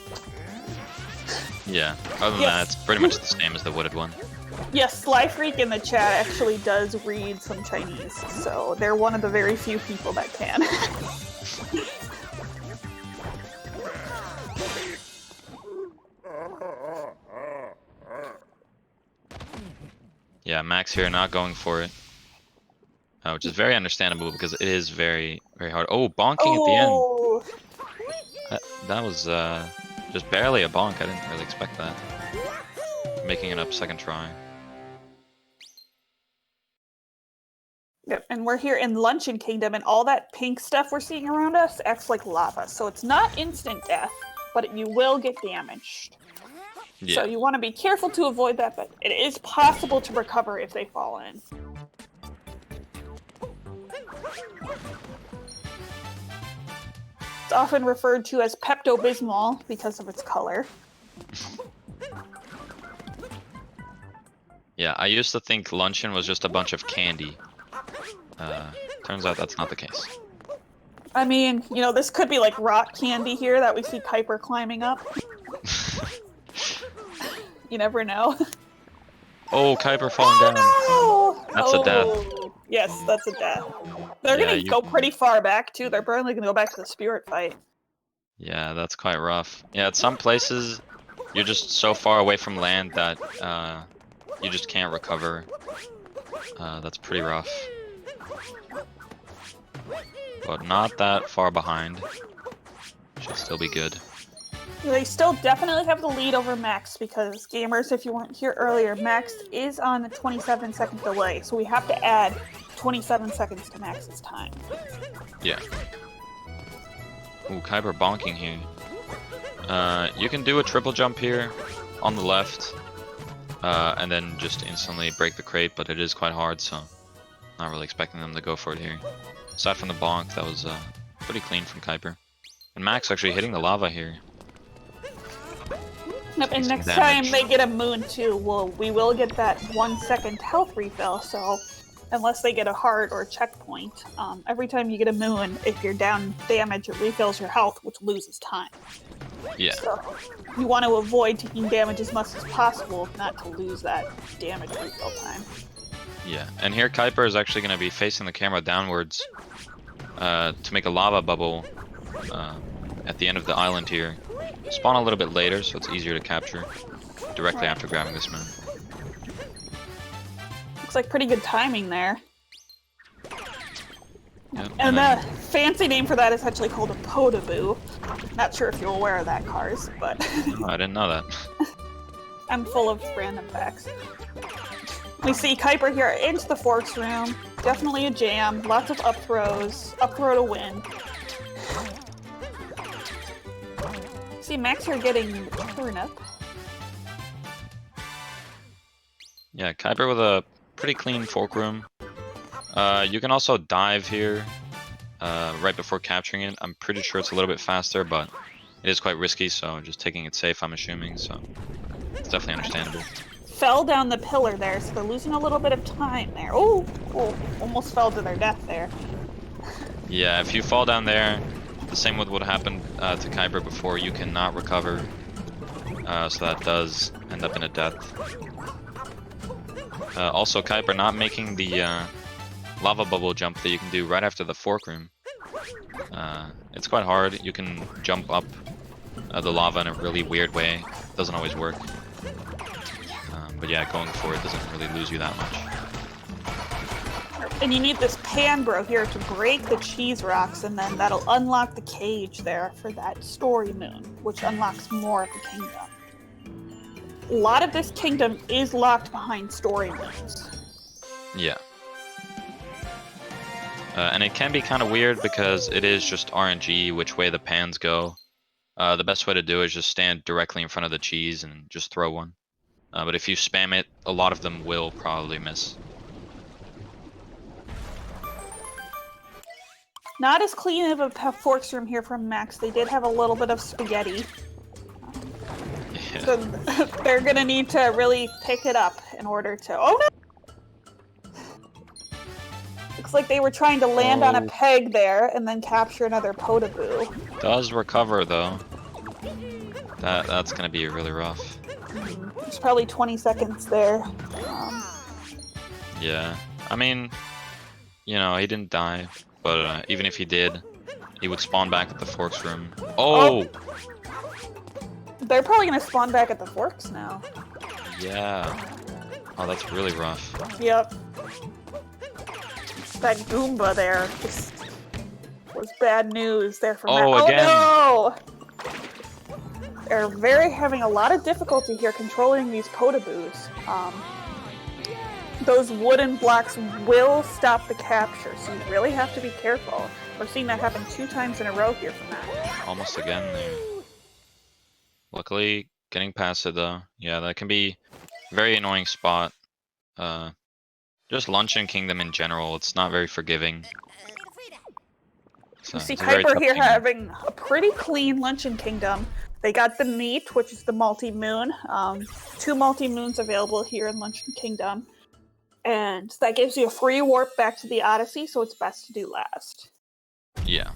Yeah, other than that, it's pretty much the same as the wooded one. Yes, Slyfreak in the chat actually does read some Chinese, so they're one of the very few people that can. Yeah, Max here not going for it. Which is very understandable because it is very, very hard. Oh, bonking at the end. Oh, That was just barely a bonk. I didn't really expect that. Making it up second try. yep. And we're here in Luncheon Kingdom, and all that pink stuff we're seeing around us acts like lava. So it's not instant death, but you will get damaged. Yeah. So you want to be careful to avoid that, but it is possible to recover if they fall in. It's often referred to as Pepto-Bismol because of its color. Yeah, I used to think luncheon was just a bunch of candy. Turns out that's not the case. I mean, you know, this could be like rock candy here that we see Keiper climbing up. You never know. Oh, Keiper falling down. No! That's a death. Yes, that's a death. They're gonna go pretty far back too. They're probably gonna go back to the spirit fight. Yeah, that's quite rough. Yeah, at some places, you're just so far away from land that you just can't recover. That's pretty rough. But not that far behind. Should still be good. They still definitely have the lead over Max because gamers, if you weren't here earlier, Max is on a 27-second delay, so we have to add 27 seconds to Max's time. Yeah. Ooh, Keiper bonking here. You can do a triple jump here on the left, and then just instantly break the crate, but it is quite hard, so not really expecting them to go for it here. Aside from the bonk, that was pretty clean from Keiper. And Max actually hitting the lava here. Yep, and next time they get a moon too, we will get that 1 second health refill, so unless they get a heart or a checkpoint, every time you get a moon, if you're down damage, it refills your health, which loses time. Yeah. So you want to avoid taking damage as much as possible, not to lose that damage refill time. Yeah, and here Keiper is actually going to be facing the camera downwards to make a lava bubble at the end of the island here. Spawn a little bit later, so it's easier to capture directly after grabbing this moon. Looks like pretty good timing there. Yep, and the fancy name for that is actually called a Podaboo. Not sure if you're aware of that, Cars, but... No, I didn't know that. I'm full of random facts. We see Keiper here into the Forks room. Definitely a jam. Lots of up throws. Up throw to win. See Max here getting turnip. Yeah, Keiper with a pretty clean fork room. You can also dive here right before capturing it. I'm pretty sure it's a little bit faster, but it is quite risky, so just taking it safe, I'm assuming, so it's definitely understandable. Fell down the pillar there, so they're losing a little bit of time there. Oh, almost fell to their death there. Yeah, if you fall down there, the same with what happened to Keiper before, you cannot recover, so that does end up in a death. Also, Keiper not making the lava bubble jump that you can do right after the fork room. It's quite hard. You can jump up the lava in a really weird way. Doesn't always work. But yeah, going for it doesn't really lose you that much. And you need this pan bro here to break the cheese rocks, and then that'll unlock the cage there for that story moon, which unlocks more of the kingdom. A lot of this kingdom is locked behind story moons. Yeah. And it can be kind of weird because it is just RNG which way the pans go. The best way to do it is just stand directly in front of the cheese and just throw one. But if you spam it, a lot of them will probably miss. Not as clean of a forks room here from Max. They did have a little bit of spaghetti. Yeah. So they're gonna need to really pick it up in order to... Oh no! Looks like they were trying to land on a peg there and then capture another Podaboo. Does recover though. That's gonna be really rough. There's probably 20 seconds there. Yeah, I mean, you know, he didn't die, but even if he did, he would spawn back at the forks room. Oh! They're probably gonna spawn back at the forks now. Yeah. Oh, that's really rough. Yep. That Goomba there just was bad news there for Matt. Oh, again. Oh no! They're having a lot of difficulty here controlling these Kodaboos. Those wooden blocks will stop the capture, so you really have to be careful. We're seeing that happen 2 times in a row here from Matt. Almost again there. Luckily, getting past it though. Yeah, that can be a very annoying spot. Just Luncheon Kingdom in general, it's not very forgiving. You see it's a very Keiper tough here kingdom. having a pretty clean Luncheon Kingdom. They got the meat, which is the multi-moon. 2 multi-moons available here in Luncheon Kingdom. And that gives you a free warp back to the Odyssey, so it's best to do last. Yeah.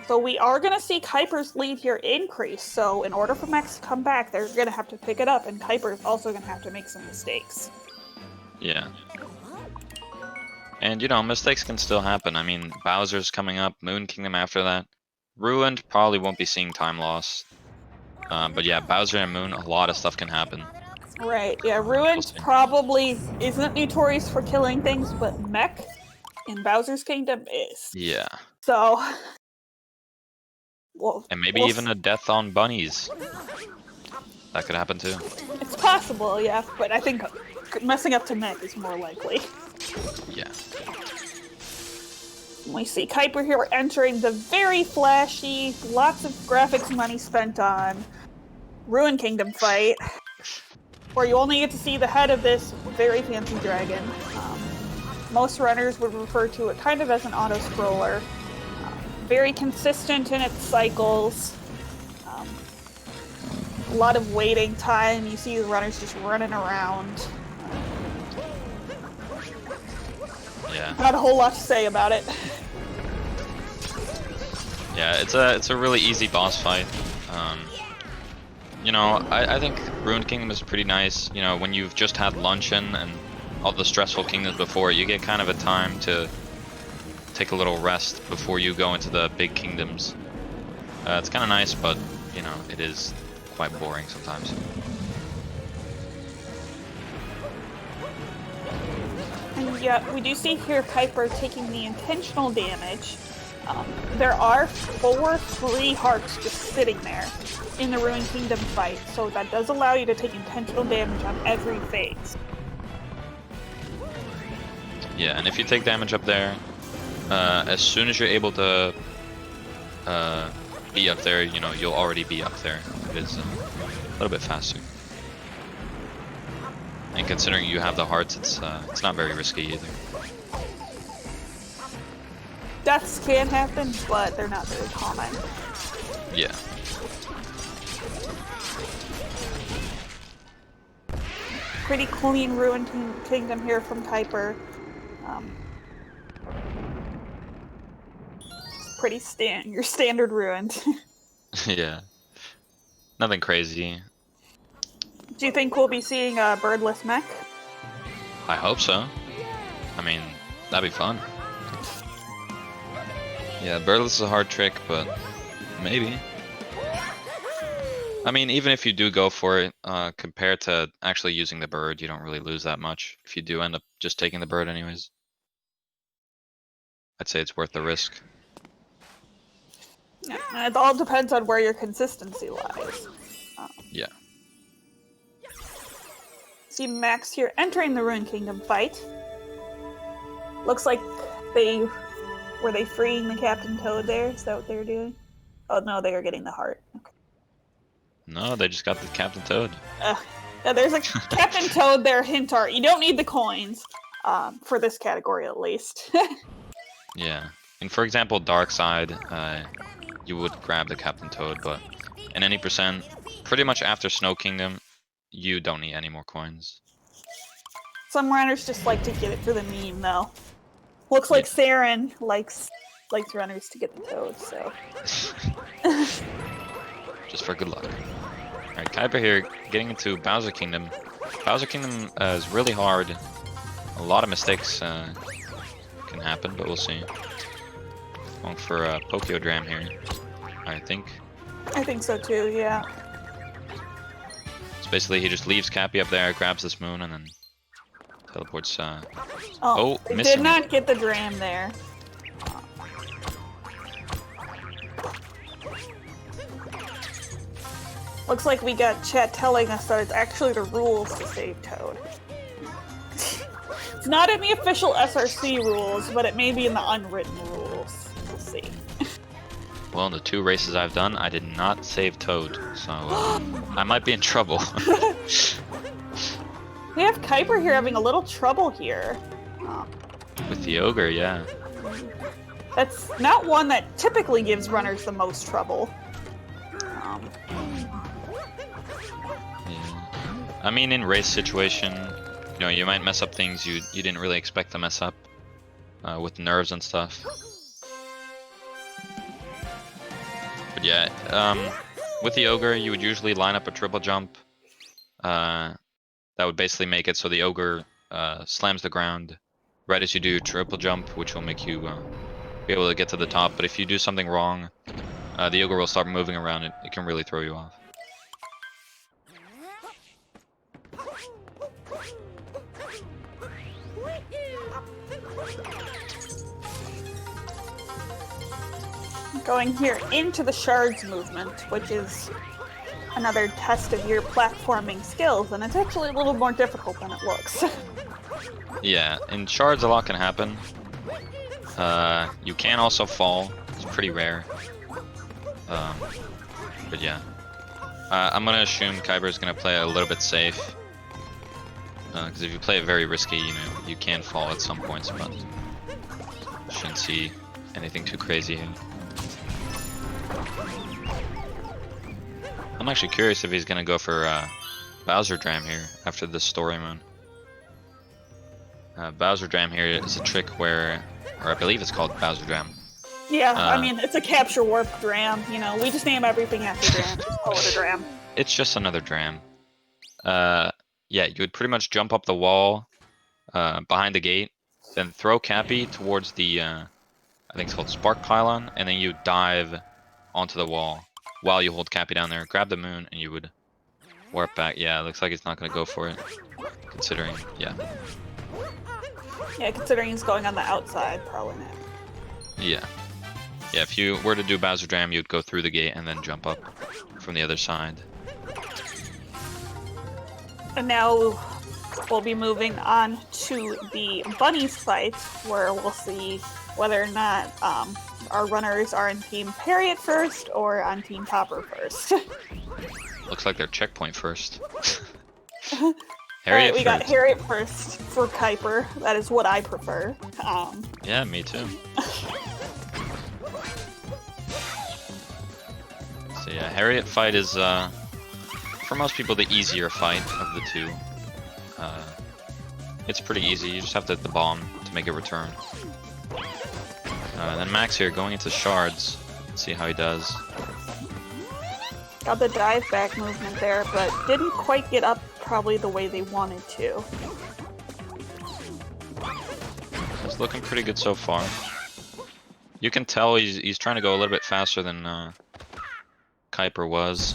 So we are going to see Keiper's lead here increase, so in order for Max to come back, they're going to have to pick it up, and Keiper is also going to have to make some mistakes. Yeah. And, you know, mistakes can still happen. I mean, Bowser's coming up, Moon Kingdom after that. Ruined probably won't be seeing time loss. But yeah, Bowser and Moon, a lot of stuff can happen. Right, yeah, Ruined probably isn't notorious for killing things, but Mech in Bowser's Kingdom is. Yeah. So... Well, And maybe even a death on bunnies. That could happen too. It's possible, yeah, but I think messing up to Mech is more likely. Yeah. We see Keiper here entering the very flashy, lots of graphics money spent on Ruin Kingdom fight, where you only get to see the head of this very fancy dragon. Most runners would refer to it kind of as an auto-scroller. Very consistent in its cycles. A lot of waiting time. You see the runners just running around. Yeah. Not a whole lot to say about it. Yeah, it's a really easy boss fight. You know, I think Ruined Kingdom is pretty nice. You know, when you've just had Luncheon and all the stressful kingdoms before, you get kind of a time to take a little rest before you go into the big kingdoms. It's kind of nice, but, you know, it is quite boring sometimes. And yeah, we do see here Keiper taking the intentional damage. There are 4 free hearts just sitting there in the Ruined Kingdom fight, so that does allow you to take intentional damage on every phase. Yeah, and if you take damage up there, as soon as you're able to be up there, you know, you'll already be up there. It is a little bit faster. And considering you have the hearts, it's not very risky either. Deaths can happen, but they're not very common. Yeah. Pretty clean Ruined Kingdom here from Keiper. Pretty your standard Ruined. Yeah. Nothing crazy. Do you think we'll be seeing a birdless mech? I hope so. I mean, that'd be fun. Yeah, birdless is a hard trick, but maybe. I mean, even if you do go for it, compared to actually using the bird, you don't really lose that much if you do end up just taking the bird anyways. I'd say it's worth the risk. Yeah, it all depends on where your consistency lies. Yeah. See Max here entering the Ruined Kingdom fight. Looks like were they freeing the Captain Toad there? Is that what they were doing? Oh no, they were getting the heart. Okay. No, they just got the Captain Toad. Yeah, there's a Captain Toad there, hint art. You don't need the coins, for this category at least. Yeah. And for example, Dark Side, you would grab the Captain Toad, but in any percent, pretty much after Snow Kingdom, you don't need any more coins. Some runners just like to get it for the meme, though. Looks like Saren likes runners to get the Toad, so. Just for good luck. Alright, Keiper here, getting into Bowser Kingdom. Bowser Kingdom is really hard. A lot of mistakes can happen, but we'll see. Going for a Pokéodram here, I think. I think so too, yeah. So basically he just leaves Cappy up there, grabs this moon, and then teleports. Oh, they missing. did not get the Dram there. Looks like we got chat telling us that it's actually the rules to save Toad. It's not in the official SRC rules, but it may be in the unwritten rules. We'll see. Well, in the 2 races I've done, I did not save Toad, so I might be in trouble. We have Keiper here having a little trouble here. With the Ogre, yeah. That's not one that typically gives runners the most trouble. Yeah. I mean, in race situation, you know, you might mess up things you didn't really expect to mess up with nerves and stuff. But yeah, with the Ogre, you would usually line up a triple jump. That would basically make it so the Ogre slams the ground right as you do triple jump, which will make you be able to get to the top. But if you do something wrong, the Ogre will start moving around. It can really throw you off. Going here into the shards movement, which is another test of your platforming skills, and it's actually a little more difficult than it looks. Yeah, in shards a lot can happen. You can also fall. It's pretty rare. But yeah. I'm gonna assume Keiper's gonna play a little bit safe. Because if you play it very risky, you know, you can fall at some points, but shouldn't see anything too crazy here. I'm actually curious if he's gonna go for Bowser Dram here after the story moon. Bowser Dram here is a trick where, or I believe it's called Bowser Dram. Yeah, I mean, it's a capture warp Dram, you know, we just name everything after Dram, just call it a Dram. It's just another Dram. Yeah, you would pretty much jump up the wall behind the gate, then throw Cappy towards the, I think it's called Spark Pylon, and then you dive onto the wall while you hold Cappy down there, grab the moon, and you would warp back. Yeah, it looks like he's not going to go for it, considering, yeah. Yeah, considering he's going on the outside, probably not. Yeah. Yeah, if you were to do Bowser Dram, you'd go through the gate and then jump up from the other side. And now we'll be moving on to the bunnies fight, where we'll see whether or not our runners are in Team Harriet first or on Team Topper first. Looks like they're checkpoint first. Alright, we got Harriet first for Keiper. That is what I prefer. Yeah, me too. So yeah, Harriet fight is for most people the easier fight of the 2. It's pretty easy, you just have to hit the bomb to make it return. Then Max here going into shards. Let's see how he does. Got the dive back movement there, but didn't quite get up probably the way they wanted to. It's looking pretty good so far. You can tell he's trying to go a little bit faster than Keiper was.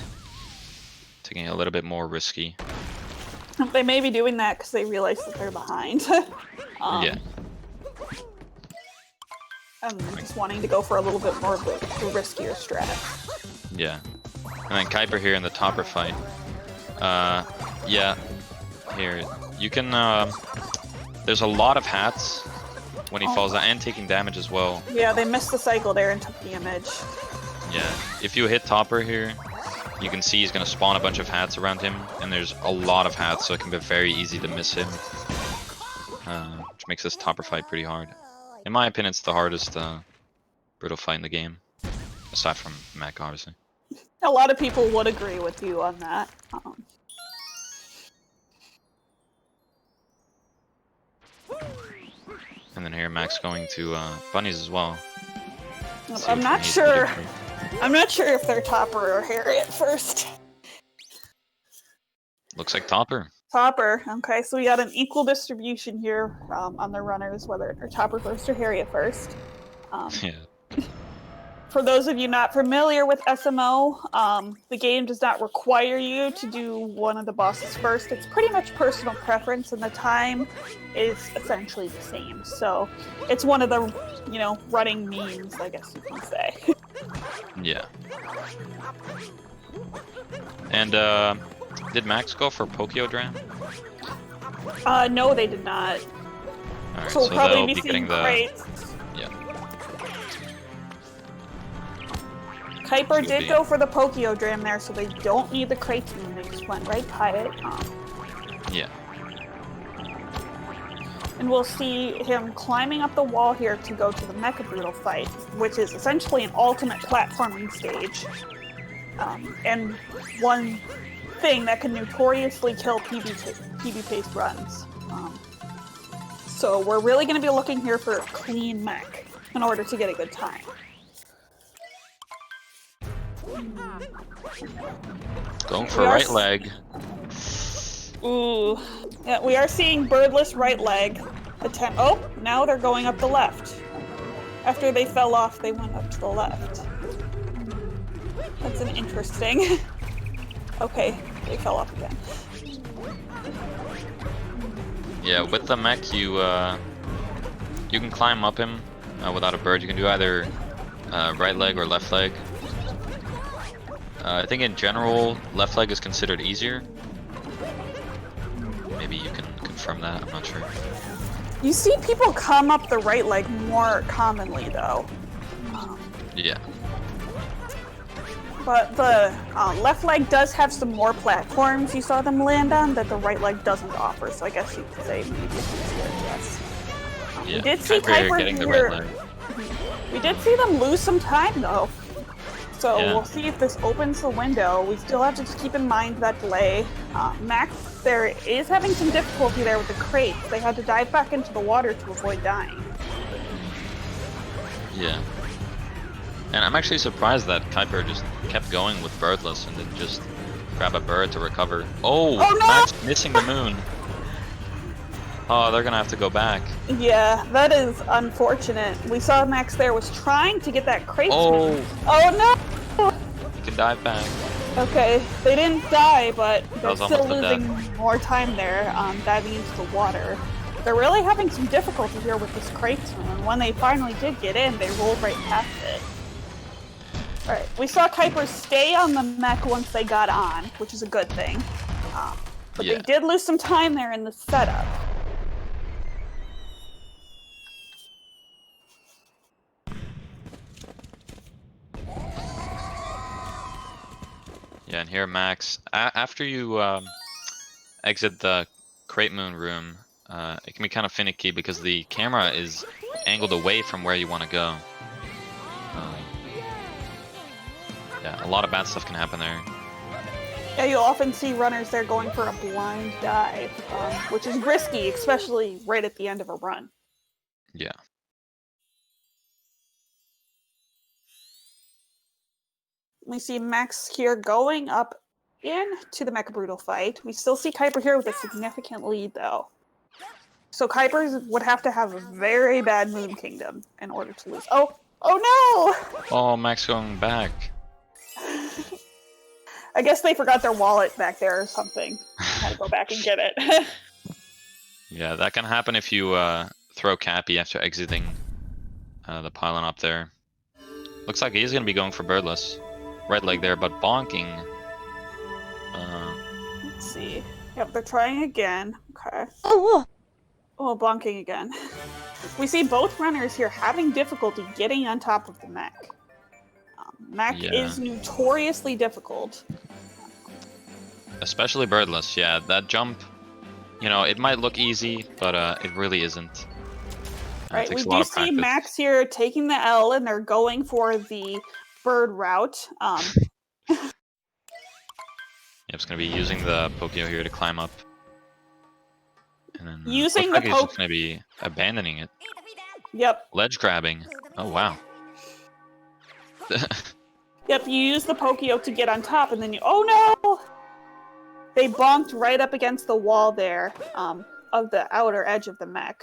Taking it a little bit more risky. They may be doing that because they realize that they're behind. Yeah. And just wanting to go for a little bit more of the riskier strat. Yeah. And then Keiper here in the Topper fight. Yeah. Here, you can, there's a lot of hats when he falls out, and taking damage as well. Yeah, they missed the cycle there and took damage. Yeah, if you hit Topper here, you can see he's going to spawn a bunch of hats around him, and there's a lot of hats, so it can be very easy to miss him. Which makes this Topper fight pretty hard. In my opinion, it's the hardest brutal fight in the game. Aside from Mac, obviously. A lot of people would agree with you on that. And then here, Max going to bunnies as well. I'm not sure. I'm not sure if they're Topper or Harriet first. Looks like Topper. Topper. Okay, so we got an equal distribution here on the runners, whether they're Topper first or Harriet first. Yeah. For those of you not familiar with SMO, the game does not require you to do one of the bosses first. It's pretty much personal preference, and the time is essentially the same. So it's one of the, running memes, I guess you can say. Yeah. And did Max go for Pokéodram? No, they did not. Alright, So we'll probably they'll be be seeing getting the... crates. Yeah. Keiper did go for the Pokéodram there, so they don't need the crates, and they just went right by it. Yeah. And we'll see him climbing up the wall here to go to the Mecha Brutal fight, which is essentially an ultimate platforming stage. And one thing that can notoriously kill PB-based runs. So we're really going to be looking here for a clean mech in order to get a good time. Going for right leg. Ooh. Yeah, we are seeing birdless right leg attempt. Oh, now they're going up the left. After they fell off, they went up to the left. That's an interesting. Okay, they fell off again. Yeah, with the mech, you can climb up him without a bird. You can do either right leg or left leg. I think in general, left leg is considered easier. Maybe you can confirm that, I'm not sure. You see people come up the right leg more commonly, though. Yeah. But the left leg does have some more platforms you saw them land on that the right leg doesn't offer, so I guess you could say maybe it's easier, yes. Yeah. We did see Keiper Keiper getting the here. right leg. We did see them lose some time, though. So Yeah. we'll see if this opens the window. We still have to just keep in mind that delay. Max there is having some difficulty there with the crates. They had to dive back into the water to avoid dying. Yeah. And I'm actually surprised that Keiper just kept going with birdless and didn't just grab a bird to recover. Oh, no! Max missing the moon. Oh, they're gonna have to go back. Yeah, that is unfortunate. We saw Max there was trying to get that crate. Oh! Oh no! You can dive back. Okay, they didn't die, but they're was still almost a losing more time there, diving into the water. They're really having some difficulty here with this cratesman, and when they finally did get in, they rolled right past it. Alright, we saw Keiper stay on the mech once they got on, which is a good thing. But Yeah. they did lose some time there in the setup. Yeah, and here Max, after you exit the Crate Moon room, it can be kind of finicky because the camera is angled away from where you want to go. Yeah, a lot of bad stuff can happen there. Yeah, you'll often see runners there going for a blind dive, which is risky, especially right at the end of a run. Yeah. We see Max here going up into the Mecha Brutal fight. We still see Keiper here with a significant lead, though. So Keiper would have to have a very bad Moon Kingdom in order to lose. Oh no! Oh, Max going back. I guess they forgot their wallet back there or something. Had to go back and get it. Yeah, that can happen if you throw Cappy after exiting the pylon up there. Looks like he's going to be going for birdless. Right leg there, but bonking. Let's see. Yep, they're trying again. Okay. Oh, bonking again. We see both runners here having difficulty getting on top of the mech. Mech is notoriously difficult. Especially birdless, yeah. That jump, it might look easy, but it really isn't. Right, it takes we a lot do of see practice. Max here taking the L, and they're going for the bird route. Yep, it's going to be using the Pokio here to climb up. And then, Using looks the like he's just going to be abandoning it. Yep. Ledge grabbing. Oh, wow. Yep, you use the Pokio to get on top, and then you... Oh, no! They bonked right up against the wall there of the outer edge of the mech.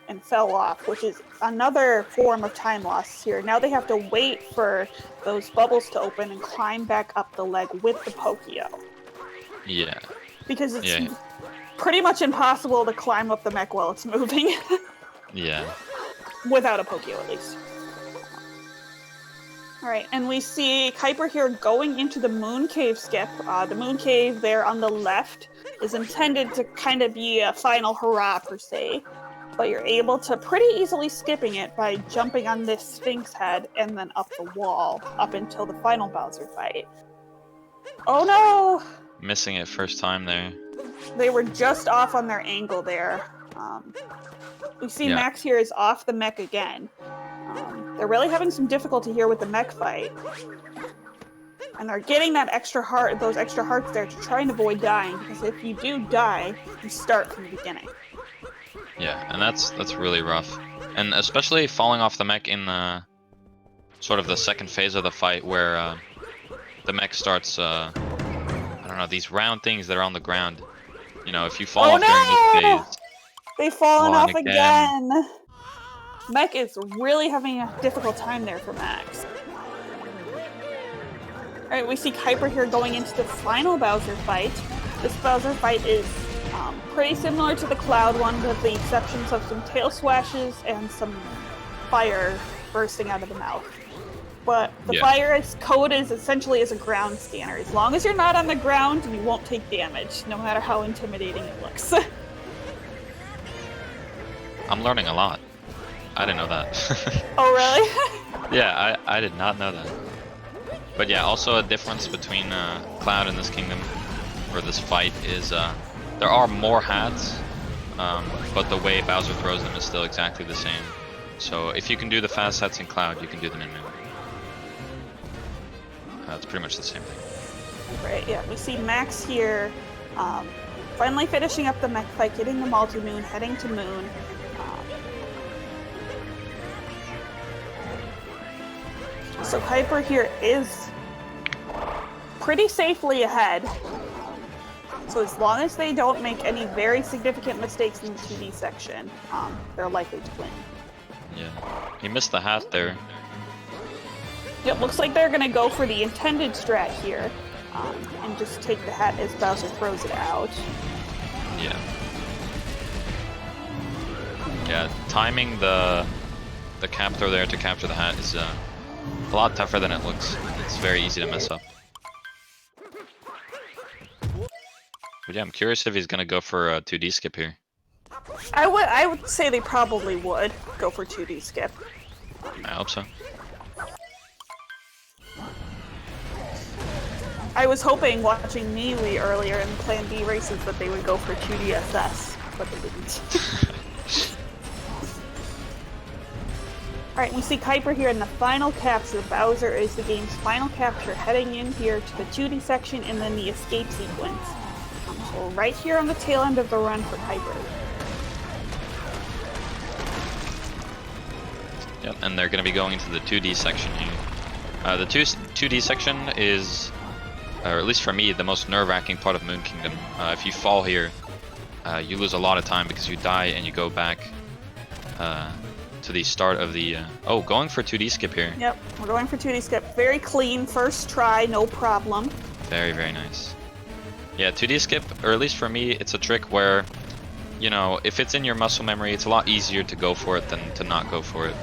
and fell off, which is another form of time loss here. Now they have to wait for those bubbles to open and climb back up the leg with the Pokio. Yeah. Because it's pretty much impossible to climb up the mech while it's moving. Yeah. Without a Pokio, at least. Alright, and we see Keiper here going into the Moon Cave skip. The Moon Cave there on the left is intended to kind of be a final hurrah, per se. But you're able to pretty easily skipping it by jumping on this Sphinx head and then up the wall, up until the final Bowser fight. Oh no! Missing it first time there. They were just off on their angle there. We see Max here is off the mech again. They're really having some difficulty here with the mech fight. And they're getting that extra heart, those extra hearts there to try and avoid dying, because if you do die, you start from the beginning. Yeah, and that's really rough. And especially falling off the mech in the sort of the second phase of the fight where the mech starts, I don't know, these round things that are on the ground. You know, if you fall off during this phase... They've fallen off again! Mech is really having a difficult time there for Max. Alright, we see Keiper here going into the final Bowser fight. This Bowser fight is pretty similar to the Cloud one, with the exceptions of some tail swashes and some fire bursting out of the mouth. But the fire is coded essentially as a ground scanner. As long as you're not on the ground, you won't take damage, no matter how intimidating it looks. I'm learning a lot. I didn't know that. Oh, really? Yeah, I did not know that. But yeah, also a difference between Cloud and this kingdom, or this fight, is there are more hats, but the way Bowser throws them is still exactly the same. So if you can do the fast hats in Cloud, you can do them in Moon. It's pretty much the same thing. Right, yeah. We see Max here finally finishing up the mech fight, getting the multi-moon, heading to Moon. So Keiper here is pretty safely ahead. So as long as they don't make any very significant mistakes in the 2D section, they're likely to win. Yeah, he missed the hat there. It looks like they're going to go for the intended strat here, and just take the hat as Bowser throws it out. Yeah. Yeah, timing the cap throw there to capture the hat is a lot tougher than it looks. It's very easy to mess up. But yeah, I'm curious if he's going to go for a 2D skip here. I would say they probably would go for 2D skip. I hope so. I was hoping, watching MeWe earlier in Plan B races, that they would go for 2DSS, but they didn't. Alright, we see Keiper here in the final capture. Bowser is the game's final capture, heading in here to the 2D section and then the escape sequence. So right here on the tail end of the run for Keiper. Yep, and they're going to be going into the 2D section here. The 2D section is, or at least for me, the most nerve-wracking part of Moon Kingdom. If you fall here, you lose a lot of time because you die and you go back to the start of the... oh, going for 2D skip here. Yep, we're going for 2D skip. Very clean, first try, no problem. Very, very nice. Yeah, 2D skip, or at least for me, it's a trick where, you know, if it's in your muscle memory, it's a lot easier to go for it than to not go for it.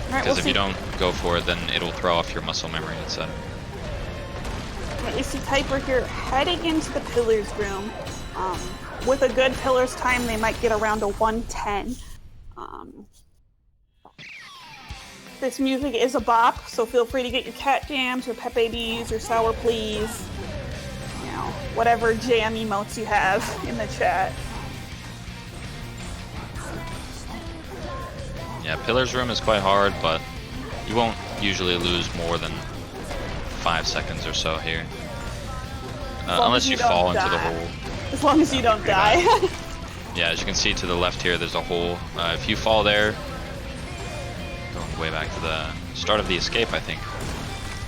Because if you don't go for it, then it'll throw off your muscle memory instead. We see Keiper here heading into the Pillars room. With a good Pillars time, they might get around a 110. This music is a bop, so feel free to get your cat jams, your pet babies, your sour please, you know, whatever jam emotes you have in the chat. Yeah, Pillars room is quite hard, but you won't usually lose more than 5 seconds or so here. Unless you fall into the hole. As long as you don't die. Yeah, as you can see to the left here, there's a hole. If you fall there, going way back to the start of the escape, I think.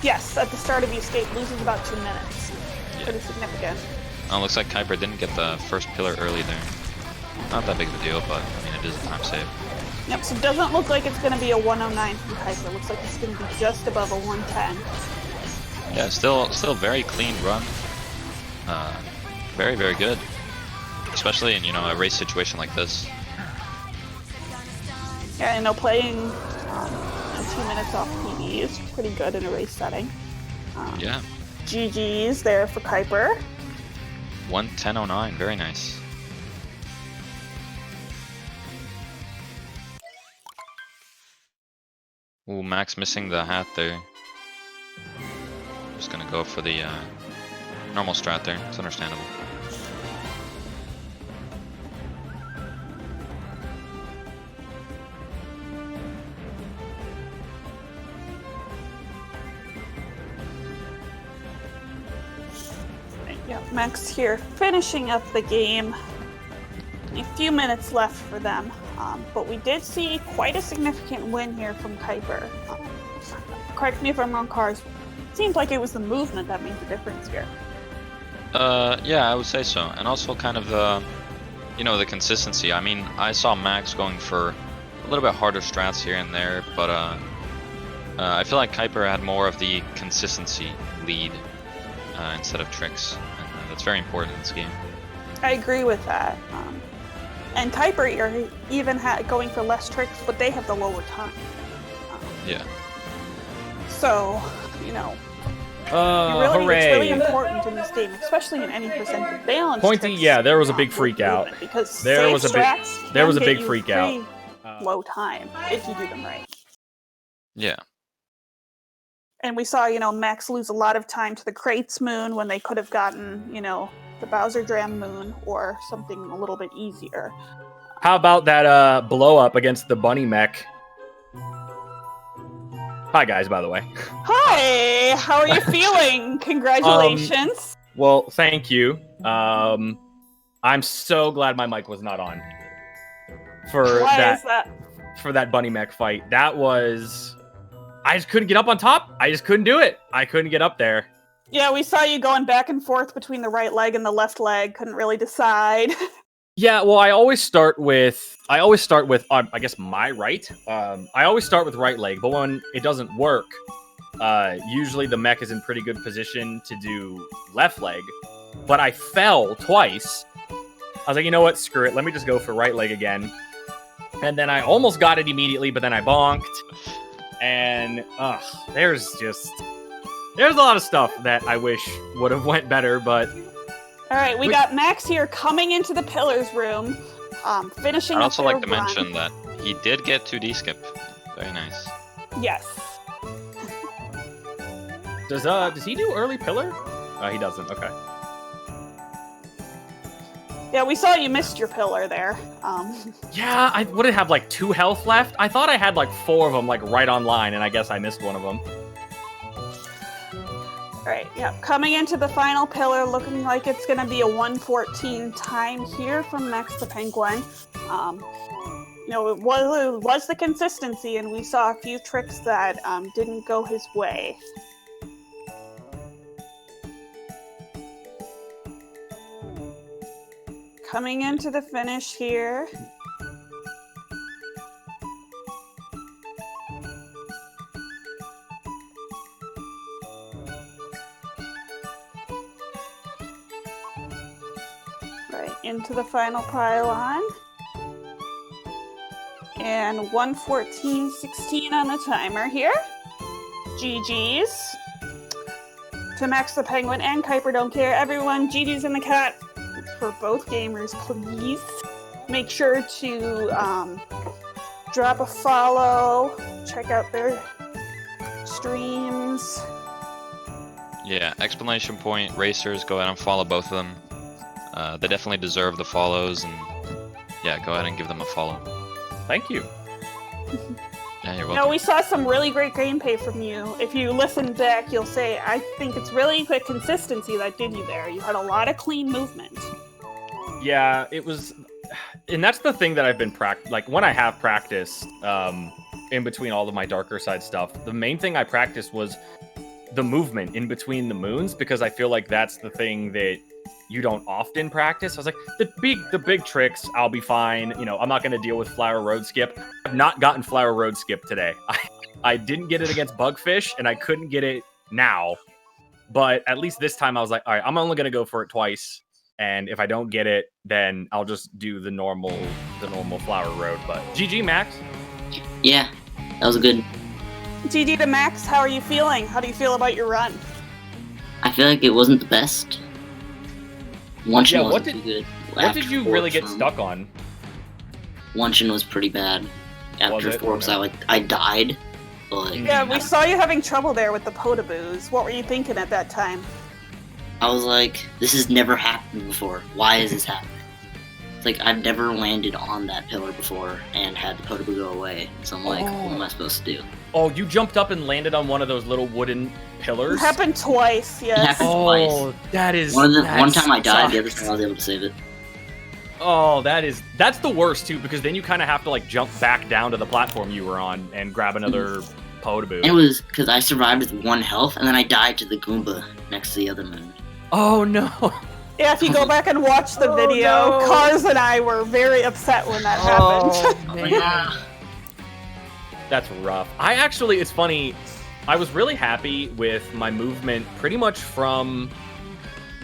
Yes, at the start of the escape, loses about 2 minutes. Yeah. Pretty significant. Oh, looks like Keiper didn't get the first pillar early there. Not that big of a deal, but I mean, it is a time save. Yep, so it doesn't look like it's going to be a 109 from Keiper. Looks like it's going to be just above a 110. Yeah, still very clean run. Very, very good. Especially in, a race situation like this. Yeah, I know playing 2 minutes off PB is pretty good in a race setting. Yeah. GG's there for Keiper. 110.09, very nice. Ooh, Max missing the hat there. Just gonna go for the normal strat there. It's understandable. Yeah, Max here finishing up the game. A few minutes left for them, but we did see quite a significant win here from Keiper. Correct me if I'm wrong, Cars. Seems like it was the movement that made the difference here. Yeah, I would say so, and also kind of the consistency. I mean, I saw Max going for a little bit harder strats here and there, but I feel like Keiper had more of the consistency lead instead of tricks, and that's very important in this game. I agree with that. And Keiper are even going for less tricks, but they have the lower time. Yeah. So, hooray. It's really important in this game, especially in any percentage balance. Pointy, tricks, yeah, there was a big freak out. Because There was a big you freak out. pretty low time if you do them right. Yeah. And we saw, Max lose a lot of time to the Crates Moon when they could have gotten, the Bowser Dram Moon or something a little bit easier. How about that blow up against the bunny mech? Hi guys, by the way. Hi, how are you feeling? Congratulations. Well, thank you. I'm so glad my mic was not on for Why is that? For that bunny mech fight. That was, I just couldn't get up on top. I just couldn't do it. I couldn't get up there. Yeah, we saw you going back and forth between the right leg and the left leg. Couldn't really decide. Yeah, well, I always start with, I guess my right. I always start with right leg, but when it doesn't work, usually the mech is in pretty good position to do left leg. But I fell twice. I was like, you know what? Screw it. Let me just go for right leg again. And then I almost got it immediately, but then I bonked. And there's a lot of stuff that I wish would have went better, but... All right, we got Max here coming into the Pillars room, finishing I'd up also their like to run. mention that he did get 2D skip. Very nice. Yes. Does he do early pillar? He doesn't. Okay. Yeah, we saw you missed your pillar there. Yeah, I would have like 2 health left. I thought I had like 4 of them like right on line, and I guess I missed one of them. All right, yeah, coming into the final pillar, looking like it's going to be a 114 time here from Max the Penguin. It was the consistency, and we saw a few tricks that didn't go his way. Coming into the finish here. Right, into the final pylon. And 114.16 on the timer here. GG's. To Max the Penguin and KeiperDontCare. Everyone, GG's in the cat. For both gamers, please make sure to drop a follow, check out their streams. Yeah, exclamation point, racers, go ahead and follow both of them. They definitely deserve the follows, and yeah, go ahead and give them a follow. Thank you. Yeah, you're welcome. We saw some really great gameplay from you. If you listen back, you'll say, I think it's really the consistency that did you there. You had a lot of clean movement. Yeah, it was, and that's the thing that I've been when I have practiced in between all of my darker side stuff, the main thing I practiced was the movement in between the moons, because I feel like that's the thing that you don't often practice. I was like, the big tricks, I'll be fine. You know, I'm not going to deal with Flower Road Skip. I've not gotten Flower Road Skip today. I didn't get it against Bugfish, and I couldn't get it now. But at least this time I was like, all right, I'm only going to go for it twice. And if I don't get it, then I'll just do the normal Flower Road. But GG, Max. Yeah, that was good. GG to Max, how are you feeling? How do you feel about your run? I feel like it wasn't the best. One-shin Yeah, wasn't too good. What After did you really Forbes get stuck on? One-shin was pretty bad. After it? Forbes, Okay. I died. But Yeah, we saw you having trouble there with the Potaboos. What were you thinking at that time? I was like, this has never happened before. Why is this happening? It's like, I've never landed on that pillar before and had the Potaboo go away. So I'm like, what am I supposed to do? Oh, you jumped up and landed on one of those little wooden pillars? It happened twice, yes. It happened twice. That is... One that time I died, the other sucks. time I was able to save it. Oh, that's the worst, too, because then you kind of have to, like, jump back down to the platform you were on and grab another Potaboo. And it was because I survived with 1 health, and then I died to the Goomba next to the other moon. Oh, no. Yeah, if you go back and watch the video, no. Cars and I were very upset when that happened. Man. That's rough. It's funny, I was really happy with my movement pretty much from,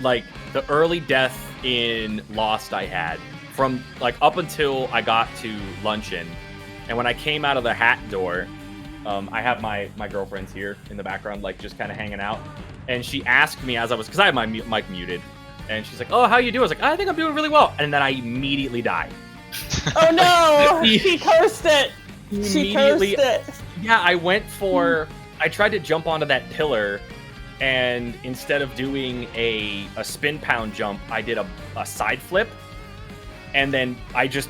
like, the early death in Lost I had. From, like, up until I got to Luncheon. And when I came out of the hat door, I have my girlfriend's here in the background, like, just kind of hanging out. And she asked me as I was, because I had my mic muted. And she's like, oh, how you doing? I was like, I think I'm doing really well. And then I immediately died. Oh no! She cursed it! She cursed Immediately- it! Yeah, I tried to jump onto that pillar, and instead of doing a spin pound jump, I did a side flip. And then I just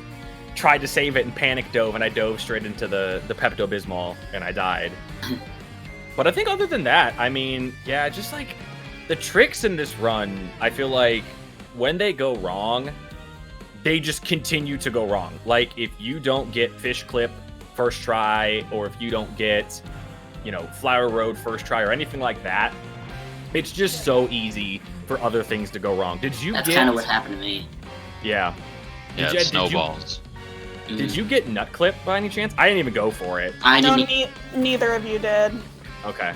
tried to save it and panic dove, and I dove straight into the Pepto-Bismol, and I died. But I think other than that, I mean, yeah, just like the tricks in this run, I feel like when they go wrong, they just continue to go wrong. Like if you don't get Fish Clip first try, or if you don't get, you know, Flower Road first try, or anything like that, it's just so easy for other things to go wrong. That's kind of what happened to me. Yeah. Yeah, Did it you- snowballs. Did you get Nut Clip by any chance? I didn't even go for it. I No, didn't. neither of you did. Okay.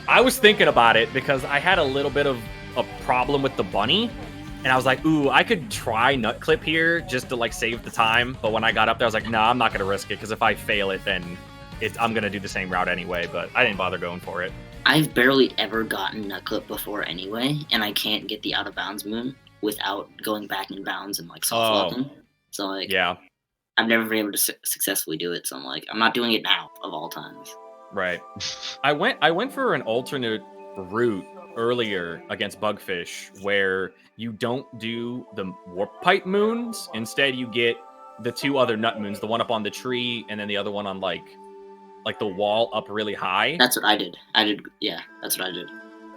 I was thinking about it because I had a little bit of a problem with the bunny. And I was like, ooh, I could try Nut Clip here just to, like, save the time. But when I got up there, I was like, no, I'm not going to risk it. Because if I fail it, then I'm going to do the same route anyway. But I didn't bother going for it. I've barely ever gotten Nut Clip before anyway, and I can't get the out of bounds moon without going back in bounds and like soft locking. So like, Yeah, I've never been able to successfully do it. So I'm like, I'm not doing it now of all times. right. I went for an alternate route earlier against Bugfish where you don't do the Warp Pipe moons. Instead, you get the 2 other nut moons, the one up on the tree and then the other one on like the wall up really high. That's what I did. Yeah, that's what I did.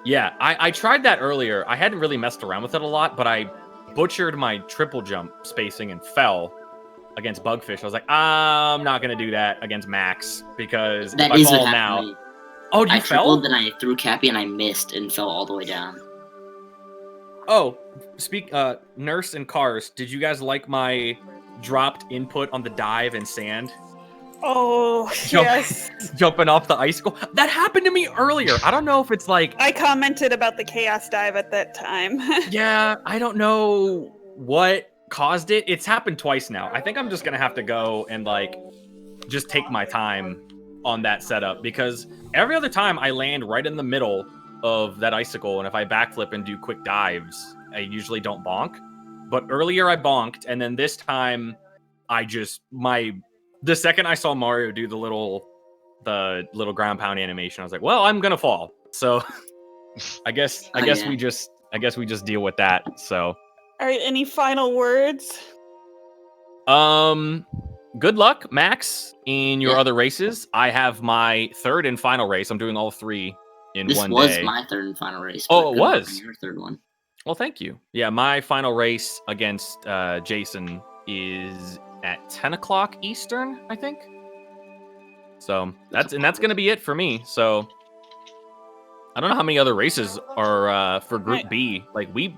Yeah, I tried that earlier. I hadn't really messed around with it a lot, but I butchered my triple jump spacing and fell against Bugfish. I was like, I'm not going to do that against Max because That if is I what fall happened to now... me. Oh, you I fell? tripled, then I threw Cappy and I missed and fell all the way down. Oh, Nurse and Cars, did you guys like my dropped input on the dive and sand? Oh, Jump- yes. Jumping off the icicle? That happened to me earlier. I don't know if it's like... I commented about the Chaos Dive at that time. Yeah, I don't know what caused it. It's happened twice now. I think I'm just gonna have to go and like just take my time on that setup because every other time I land right in the middle of that icicle, and if I backflip and do quick dives, I usually don't bonk. But earlier I bonked, and then this time I just the second I saw Mario do the little ground pound animation, I was like, well, I'm gonna fall. So I guess yeah. we just deal with that. So All right, any final words? good luck, Max, in your Yeah. other races. I have my 3rd and final race. I'm doing all 3 in This one was day. my 3rd and final race. Oh, but it good luck was? on Your 3rd one. Well, thank you. Yeah, my final race against Jason is at 10 o'clock Eastern, I think. So that's going to be it for me. So I don't know how many other races are for Group Right. B. Like we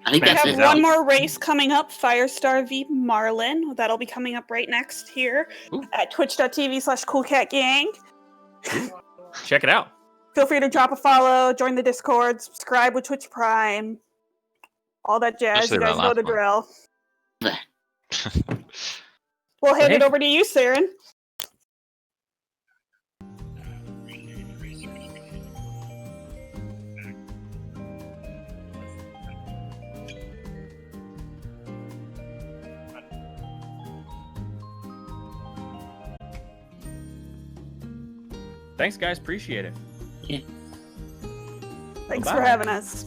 I think We that's We it. have one more race coming up, Firestar v Marlin. That'll be coming up right next here Ooh. at twitch.tv/CoolCatGang. Check it out. Feel free to drop a follow, join the Discord, subscribe with Twitch Prime, all that jazz. Especially You guys that know last the one. drill. We'll hand Hey. it over to you, Saren. Thanks, guys. Appreciate it. Yeah. Thanks Bye. for having us.